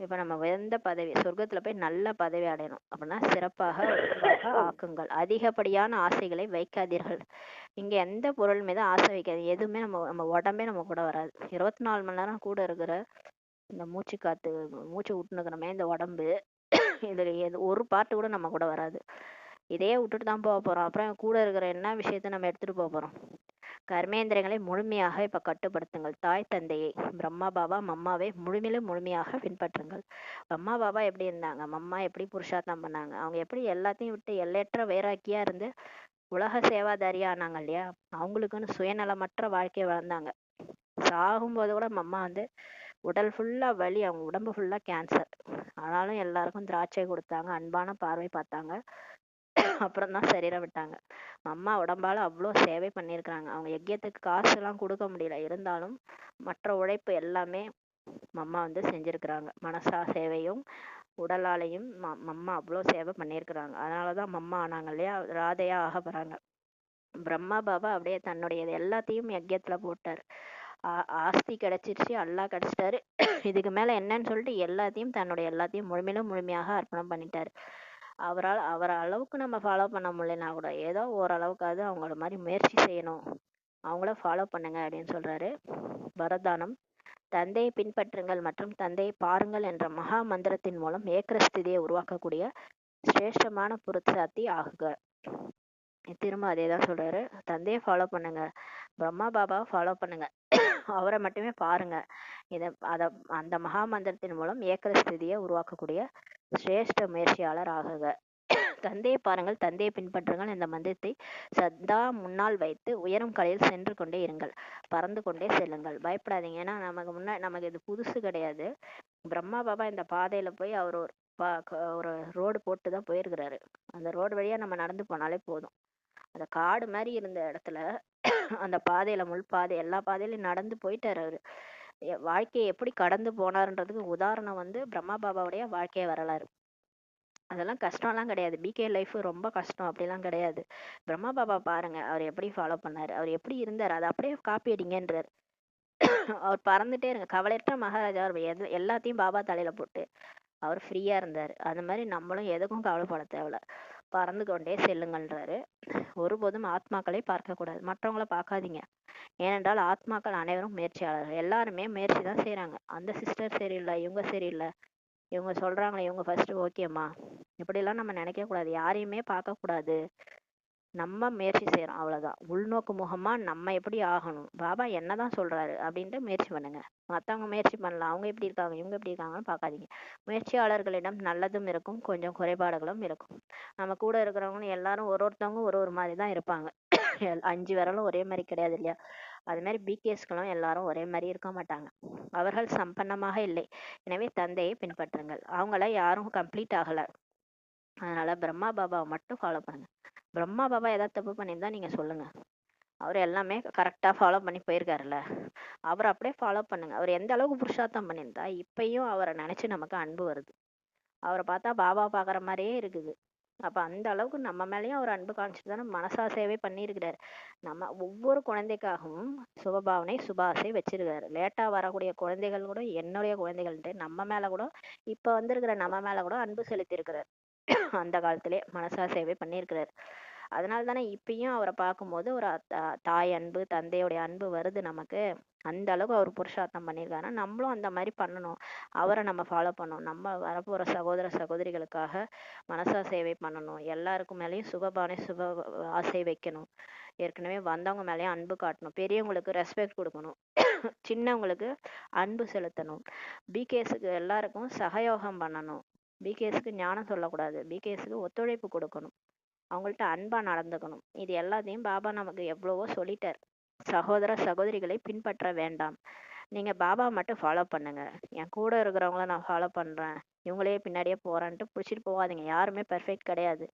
இப்ப நம்ம உயர்ந்த பதவி, சொர்க்கத்துல போய் நல்ல பதவி அடையணும் அப்படின்னா சிறப்பாக ஒழுங்காக ஆக்குங்கள். அதிகப்படியான ஆசைகளை வைக்காதீர்கள். இங்க எந்த பொருள் மீது ஆசை வைக்காது. எதுவுமே நம்ம உடம்பே நம்ம கூட வராது. 24 மணி நேரம் கூட இருக்கிற இந்த மூச்சு காத்து, மூச்சு விட்டுனுக்கிறோமே இந்த உடம்பு, இதுல ஒரு பாட்டு கூட நம்ம கூட வராது. இதையே விட்டுட்டு தான் போக போறோம். அப்புறம் கூட இருக்கிற என்ன விஷயத்த நம்ம எடுத்துட்டு போக போறோம். கர்மேந்திரங்களை முழுமையாக இப்ப கட்டுப்படுத்துங்கள். தாய் தந்தையை, பிரம்மா பாபா மம்மாவை முழுமையாக பின்பற்றுங்கள். பிரம்மா பாபா எப்படி இருந்தாங்க, மம்மா எப்படி புருஷார்த்தம் பண்ணாங்க, அவங்க எப்படி எல்லாத்தையும் விட்டு எல்லையற்ற வைராக்கியா இருந்து உலக சேவாதாரியா ஆனாங்க இல்லையா. அவங்களுக்குன்னு சுயநலமற்ற வாழ்க்கையை வாழ்ந்தாங்க. சாகும்போது கூட மம்மா வந்து உடல் ஃபுல்லா வலி, அவங்க உடம்பு ஃபுல்லா கேன்சர், ஆனாலும் எல்லாருக்கும் திராட்சை கொடுத்தாங்க, அன்பான பார்வை பார்த்தாங்க. அப்புறம் தான் சரீரம் விட்டாங்க. அம்மா உடம்பால அவ்வளோ சேவை பண்ணியிருக்கிறாங்க. அவங்க யஜ்யத்துக்கு காசு எல்லாம் கொடுக்க முடியல, இருந்தாலும் மற்ற உழைப்பு எல்லாமே மம்மா வந்து செஞ்சிருக்கிறாங்க. மனசா சேவையும் உடலாலையும் மம்மா அவ்வளோ சேவை பண்ணியிருக்கிறாங்க. அதனாலதான் மம்மா ஆனாங்க இல்லையா, ராதையா ஆக போறாங்க. பிரம்மா பாபா அப்படியே தன்னுடைய எல்லாத்தையும் யஜ்யத்துல போட்டார். ஆஸ்தி கிடைச்சிருச்சு, அல்லா கிடைச்சிட்டாரு, இதுக்கு மேல என்னன்னு சொல்லிட்டு தன்னுடைய எல்லாத்தையும் முழுமையாக அர்ப்பணம் பண்ணிட்டாரு. அவர் அளவுக்கு நம்ம ஃபாலோ பண்ண முடியலனா கூட ஏதோ ஓரளவுக்காவது அவங்கள மாதிரி முயற்சி செய்யணும், அவங்கள ஃபாலோ பண்ணுங்க அப்படின்னு சொல்றாரு. வரதானம், தந்தையை பின்பற்றுங்கள் மற்றும் தந்தையை பாருங்கள் என்ற மகா மந்திரத்தின் மூலம் ஏக்கரஸ்திதியை உருவாக்கக்கூடிய சிரேஷ்டமான புருஷார்த்தி ஆகுக. திரும்ப அதே தான் சொல்றாரு. தந்தையை ஃபாலோ பண்ணுங்க, பிரம்மா பாபாவை ஃபாலோ பண்ணுங்க, அவரை மட்டுமே பாருங்க. அந்த மகா மந்திரத்தின் மூலம் ஏக்கரஸ்திதியை உருவாக்கக்கூடிய சிரேஷ்ட முயற்சியாளர் ஆகுக. தந்தையை பாருங்கள், தந்தையை பின்பற்றுங்கள், இந்த மந்திரத்தை சதா முன்னால் வைத்து உயரும் கலையில் சென்று கொண்டே இருங்கள், பறந்து கொண்டே செல்லுங்கள். பயப்படாதீங்க. ஏன்னா நமக்கு இது புதுசு கிடையாது. பிரம்மா பாபா இந்த பாதையில போய் அவர் ஒரு ரோடு போட்டு தான் போயிருக்கிறாரு. அந்த ரோடு வழியா நம்ம நடந்து போனாலே போதும். அந்த காடு மாதிரி இருந்த இடத்துல அந்த பாதையில, முள் பாதை, எல்லா பாதையிலும் நடந்து போயிட்டாரு அவரு. வாழ்க்கையை எப்படி கடந்து போனாருன்றதுக்கு உதாரணம் வந்து பிரம்மா பாபாவுடைய வாழ்க்கை வரலாறு. அதெல்லாம் கஷ்டம்லாம் கிடையாது. பிகே லைஃப் ரொம்ப கஷ்டம் அப்படிலாம் கிடையாது. பிரம்மா பாபா பாருங்க, அவர் எப்படி ஃபாலோ பண்ணாரு, அவர் எப்படி இருந்தாரு, அதை அப்படியே காப்பி அடிங்கன்றாரு. அவர் பறந்துட்டே இருங்க, கவலையற்ற மகாராஜா. அவர் எல்லாத்தையும் பாபா தலையில போட்டு அவர் ஃப்ரீயா இருந்தாரு. அது மாதிரி நம்மளும் எதுக்கும் கவலைப்பட தேவையில்ல, பறந்து கொண்டே செல்லுங்கள்ன்றாரு. ஒருபோதும் ஆத்மாக்களை பார்க்க கூடாது, மற்றவங்கள பார்க்காதீங்க. ஏனென்றால் ஆத்மாக்கள் அனைவரும் முயற்சியாளர்கள். எல்லாருமே முயற்சி தான் செய்யறாங்க. அந்த சிஸ்டர் சரியில்லை, இவங்க சரியில்லை, இவங்க சொல்றாங்களே இவங்க ஃபர்ஸ்ட் ஓகேம்மா, இப்படிலாம் நம்ம நினைக்க கூடாது. யாரையுமே பார்க்க கூடாது. நம்ம முயற்சி செய்யறோம், அவ்வளவுதான். உள்நோக்கு முகமா நம்ம எப்படி ஆகணும், பாபா என்னதான் சொல்றாரு அப்படின்ட்டு முயற்சி பண்ணுங்க. மத்தவங்க முயற்சி பண்ணலாம், அவங்க எப்படி இருக்காங்க இவங்க எப்படி இருக்காங்கன்னு பார்க்காதீங்க. முயற்சியாளர்களிடம் நல்லதும் இருக்கும், கொஞ்சம் குறைபாடுகளும் இருக்கும். நம்ம கூட இருக்கிறவங்க எல்லாரும் ஒருத்தவங்க ஒரு மாதிரி தான் இருப்பாங்க. 5 விரலும் ஒரே மாதிரி கிடையாது இல்லையா. அது மாதிரி பிகேஸ்களும் எல்லாரும் ஒரே மாதிரி இருக்க மாட்டாங்க. அவர்கள் சம்பன்னமாக இல்லை. எனவே தந்தையை பின்பற்றுங்கள். அவங்கள யாரும் கம்ப்ளீட் ஆகல, அதனால பிரம்மா பாபாவை மட்டும் ஃபாலோ பண்ணுங்க. பிரம்மா பாபா ஏதாவது தப்பு பண்ணியிருந்தா நீங்க சொல்லுங்க, அவர் எல்லாமே கரெக்டா ஃபாலோ பண்ணி போயிருக்காருல்ல, அவர் அப்படியே ஃபாலோ பண்ணுங்க. அவர் எந்த அளவுக்கு புருஷார்த்தம் பண்ணியிருந்தா இப்பயும் அவரை நினைச்சு நமக்கு அன்பு வருது. அவரை பார்த்தா பாபா பாக்குற மாதிரியே இருக்குது. அப்ப அந்த அளவுக்கு நம்ம மேலயும் அவர் அன்பு காமிச்சிட்டு தானே மனசா சேவை பண்ணியிருக்கிறாரு. நம்ம ஒவ்வொரு குழந்தைக்காகவும் சுபபாவனை சுபாசை வச்சிருக்காரு. லேட்டா வரக்கூடிய குழந்தைகள் கூட என்னுடைய குழந்தைகள்ட்டு நம்ம மேல கூட, இப்ப வந்திருக்கிற நம்ம மேல கூட அன்பு செலுத்தி இருக்கிறார். அந்த காலத்திலே மனசா சேவை பண்ணியிருக்கிறார். அதனால தானே இப்பயும் அவரை பார்க்கும்போது ஒரு தாய் அன்பு, தந்தையுடைய அன்பு வருது நமக்கு. அந்த அளவுக்கு அவர் புருஷார்த்தம் பண்ணியிருக்காருன்னா நம்மளும் அந்த மாதிரி பண்ணணும். அவரை நம்ம ஃபாலோ பண்ணணும். நம்ம வரப்போற சகோதர சகோதரிகளுக்காக மனசா சேவை பண்ணணும். எல்லாருக்கும் மேலேயும் சுப ஆசை வைக்கணும். ஏற்கனவே வந்தவங்க மேலேயும் அன்பு காட்டணும். பெரியவங்களுக்கு ரெஸ்பெக்ட் கொடுக்கணும். சின்னவங்களுக்கு அன்பு செலுத்தணும். பிகேஸுக்கு எல்லாருக்கும் சகயோகம் பண்ணணும். பிகேஸுக்கு ஞானம் சொல்லக்கூடாது. பிகேஸுக்கு ஒத்துழைப்பு கொடுக்கணும். அவங்கள்ட்ட அன்பா நடந்துக்கணும். இது எல்லாத்தையும் பாபா நமக்கு எவ்வளவோ சொல்லிட்டார். சகோதர சகோதரிகளை பின்பற்ற வேண்டாம், நீங்க பாபா மட்டும் ஃபாலோ பண்ணுங்க. என் கூட இருக்கிறவங்கள நான் ஃபாலோ பண்றேன், இவங்களே பின்னாடியே போறேன்ட்டு பிடிச்சிட்டு போகாதீங்க. யாருமே பெர்ஃபெக்ட் கிடையாது.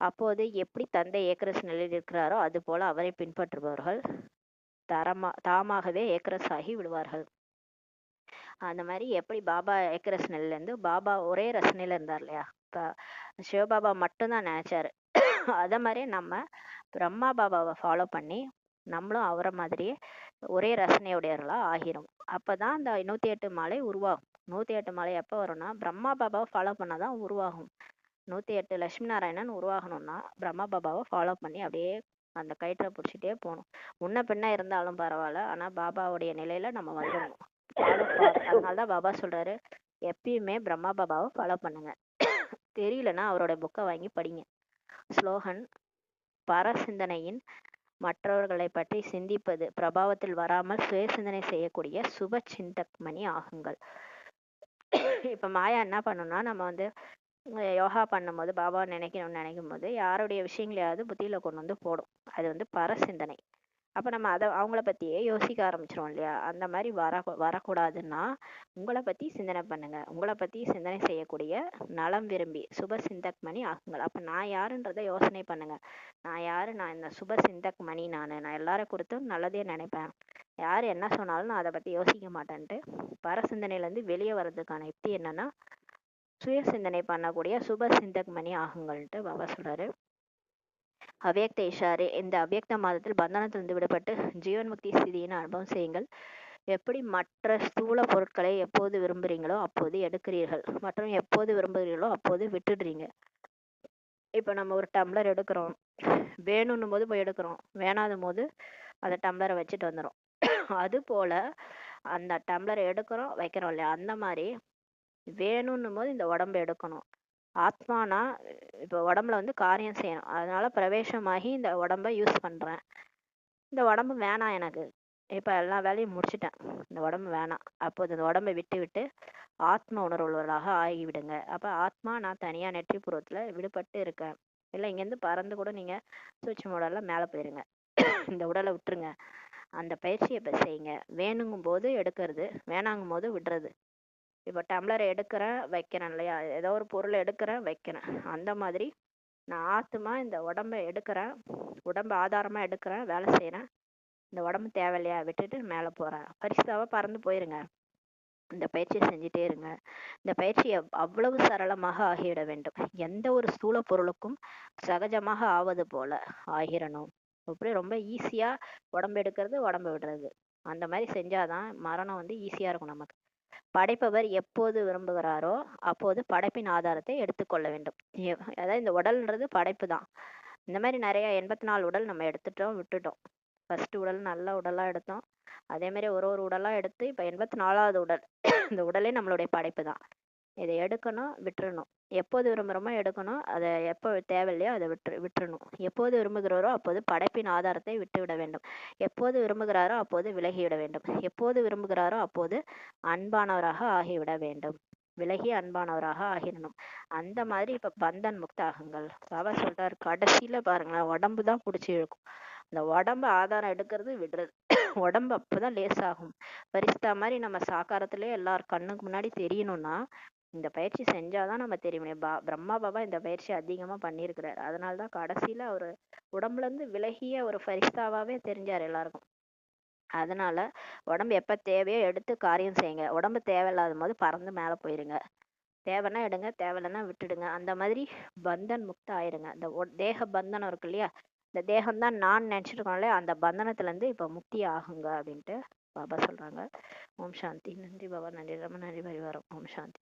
அப்போது எப்படி தந்தை ஏக்கரஸ் நிலையில் இருக்கிறாரோ அது போல அவரை பின்பற்றுபவர்கள் தாமாகவே ஏக்கரஸ் ஆகி விடுவார்கள். அந்த மாதிரி எப்படி பாபா ஏக்கரஸ் நிலையிலேருந்து பாபா ஒரே ரசனையில இருந்தார் இல்லையா, இப்போ சிவபாபா மட்டும்தான் நினைச்சாரு. அத மாதிரி நம்ம பிரம்மா பாபாவை ஃபாலோ பண்ணி நம்மளும் அவரை மாதிரியே ஒரே ரசனையுடையவர்களா ஆகிரும். அப்பதான் அந்த 108 மாலை உருவாகும். 108 மாலை எப்போ வரும்னா பிரம்மா பாபாவை ஃபாலோ பண்ணாதான் உருவாகும். 108 லட்சுமி நாராயணன் உருவாகணும்னா பிரம்மா பாபாவை ஃபாலோ பண்ணி அப்படியே அந்த கயிற்றை பிடிச்சிட்டே போகணும். முன்ன பின்ன இருந்தாலும் பரவாயில்ல, ஆனா பாபாவுடைய நிலையில நம்ம வந்துடணும். அதனாலதான் பாபா சொல்றாரு, எப்பயுமே பிரம்மா பாபாவை ஃபாலோ பண்ணுங்க. தெரியலன்னா அவரோட புக்கை வாங்கி படிங்க. ஸ்லோகன்: பரசிந்தனையின் மற்றவர்களை பற்றி சிந்திப்பது பிரபாவத்தில் வராமல் சுய சிந்தனை செய்யக்கூடிய சுப சிந்தக்மணி ஆகுங்கள். இப்ப மாயா என்ன பண்ணணும்னா, நம்ம யோகா பண்ணும்போது பாபா நினைக்கணும்னு நினைக்கும் போது யாருடைய விஷயங்களையாவது புத்தியில கொண்டு வந்து போடும். அது பரசிந்தனை. அப்ப நம்ம அவங்கள பத்தியே யோசிக்க ஆரம்பிச்சிரும் இல்லையா. அந்த மாதிரி வரக்கூடாதுன்னா உங்களை பத்தி சிந்தனை பண்ணுங்க. உங்களை பத்தி சிந்தனை செய்யக்கூடிய நலம் விரும்பி சுப சிந்தக்மணி ஆகுங்கள். அப்ப நான் யாருன்றதை யோசனை பண்ணுங்க. நான் யாரு? நான் இந்த சுப சிந்தக்மணி. நான் எல்லாரும் குறித்தும் நல்லதே நினைப்பேன். யாரு என்ன சொன்னாலும் நான் அதை பத்தி யோசிக்க மாட்டேன்ட்டு பரசிந்தனையில இருந்து வெளியே வர்றதுக்கான யுக்தி என்னன்னா, சுய சிந்தனை பண்ணக்கூடிய சுப சிந்தக்மணி ஆகுங்கள்ட்டு பாபா சொல்றாரு. அவ்யக்த இஷாரே: இந்த அவ்யக்த மாதத்தில் பந்தனத்திலிருந்து விடுபட்டு ஜீவன் முக்தி ஸ்திதியின் அனுபவம் செய்யுங்கள். எப்படி மற்ற ஸ்தூல பொருட்களை எப்போது விரும்புறீங்களோ அப்போது எடுக்கிறீர்கள், மற்றும் எப்போது விரும்புகிறீர்களோ அப்போது விட்டுடுறீங்க. இப்ப நம்ம ஒரு டம்ளர் எடுக்கிறோம், வேணும்னும் போது போய் எடுக்கிறோம், வேணாத போது அந்த டம்ளரை வச்சுட்டு வந்துடும். அது போல அந்த டம்ளரை எடுக்கிறோம் வைக்கிறோம் இல்லையா, அந்த மாதிரி வேணும்னும் போது இந்த உடம்பு எடுக்கணும். ஆத்மானா இப்போ உடம்புல காரியம் செய்யணும். அதனால பிரவேசமாகி இந்த உடம்ப யூஸ் பண்றேன். இந்த உடம்பு வேணாம் எனக்கு, இப்ப எல்லா வேலையும் முடிச்சுட்டேன், இந்த உடம்பு வேணாம். அப்போது இந்த உடம்பை விட்டு விட்டு ஆத்ம உணர்வுள்ளவராக ஆகிவிடுங்க. அப்ப ஆத்மா நான் தனியா நெற்றிப்புறத்துல விடுபட்டு இருக்கேன். இல்லை இங்கேருந்து பறந்து கூட நீங்க சுவிட்ச் மோடல்ல மேலே போயிருங்க. இந்த உடலை விட்டுருங்க. அந்த பயிற்சியை இப்ப செய்யுங்க. வேணுங்கும் போது எடுக்கிறது, வேணாங்கும் போது விடுறது. இப்போ டம்ளரை எடுக்கிறேன் வைக்கிறேன் இல்லையா, ஏதோ ஒரு பொருளை எடுக்கிறேன் வைக்கிறேன். அந்த மாதிரி நான் ஆத்மா இந்த உடம்பை எடுக்கிறேன், உடம்பு ஆதாரமா எடுக்கிறேன், வேலை செய்யறேன். இந்த உடம்பு தேவையில்லையா விட்டுட்டு மேலே போறேன். பரிசுத்தாவா பறந்து போயிருங்க. இந்த பயிற்சியை செஞ்சுட்டே இருங்க. இந்த பயிற்சி அவ்வளவு சரளமாக ஆகிவிட வேண்டும். எந்த ஒரு ஸ்தூல பொருளுக்கும் சகஜமாக ஆவது போல ஆகிரணும். அப்படி ரொம்ப ஈஸியா உடம்பு எடுக்கிறது, உடம்பு விடுறது, அந்த மாதிரி செஞ்சாதான் மரணம் ஈஸியா இருக்கும் நமக்கு. படைப்பவர் எப்போது விரும்புகிறாரோ அப்போது படைப்பின் ஆதாரத்தை எடுத்துக்கொள்ள வேண்டும். அதாவது இந்த உடல்ன்றது படைப்பு தான். இந்த மாதிரி நிறைய 84 உடல் நம்ம எடுத்துட்டோம் விட்டுட்டோம். ஃபர்ஸ்ட் உடல் நல்ல உடலா எடுத்தோம், அதே மாதிரி ஒரு உடலா எடுத்து இப்ப 84வது உடல். இந்த உடலே நம்மளுடைய படைப்பு தான். இதை எடுக்கணும், விட்டுறணும். எப்போது விரும்புகிறோமோ எடுக்கணும், அதை எப்போ தேவையில்லையோ அதை விட்டுறணும். எப்போது விரும்புகிறாரோ அப்போது படைப்பின் ஆதாரத்தை விட்டுவிட வேண்டும். எப்போது விரும்புகிறாரோ அப்போது விலகிவிட வேண்டும். எப்போது விரும்புகிறாரோ அப்போது அன்பானவராக ஆகிவிட வேண்டும். விலகி அன்பானவராக ஆகிடணும். அந்த மாதிரி இப்ப பந்தன் முக்த ஆகுங்கள். பாபா சொல்றாரு, கடைசியில பாருங்களேன், உடம்பு தான் பிடிச்சி இழுக்கும். அந்த உடம்பு ஆதாரம் எடுக்கிறது விடுறது. உடம்பு அப்பதான் லேசாகும். பரிசுத்தா மாதிரி நம்ம சாக்காரத்திலே எல்லார் கண்ணுக்கு முன்னாடி தெரியணும்னா இந்த பயிற்சி செஞ்சாதான் நம்ம தெரிய முடியும். பிரம்மா பாபா இந்த பயிற்சி அதிகமா பண்ணியிருக்கிறாரு. அதனாலதான் கடைசியில அவரு உடம்புல இருந்து விலகிய ஒரு ஃபரிஸ்தாவாவே தெரிஞ்சாரு எல்லாருக்கும். அதனால உடம்பு எப்ப தேவையோ எடுத்து காரியம் செய்யுங்க. உடம்பு தேவையில்லாத போது பறந்து மேல போயிருங்க. தேவைன்னா எடுங்க, தேவையில்லைன்னா விட்டுடுங்க. அந்த மாதிரி பந்தன் முக்த ஆயிருங்க. இந்த தேக பந்தனம் இருக்கு இல்லையா, இந்த தேகம்தான் நான் நினைச்சிட்டு இருக்கோம்ல, அந்த பந்தனத்துல இருந்து இப்ப முக்தி ஆகுங்க அப்படின்ட்டு பாபா சொல்றாங்க. ஓம் சாந்தி. நன்றி பாபா, நன்றி ரம, நன்றி பரிவாரம். ஓம் சாந்தி.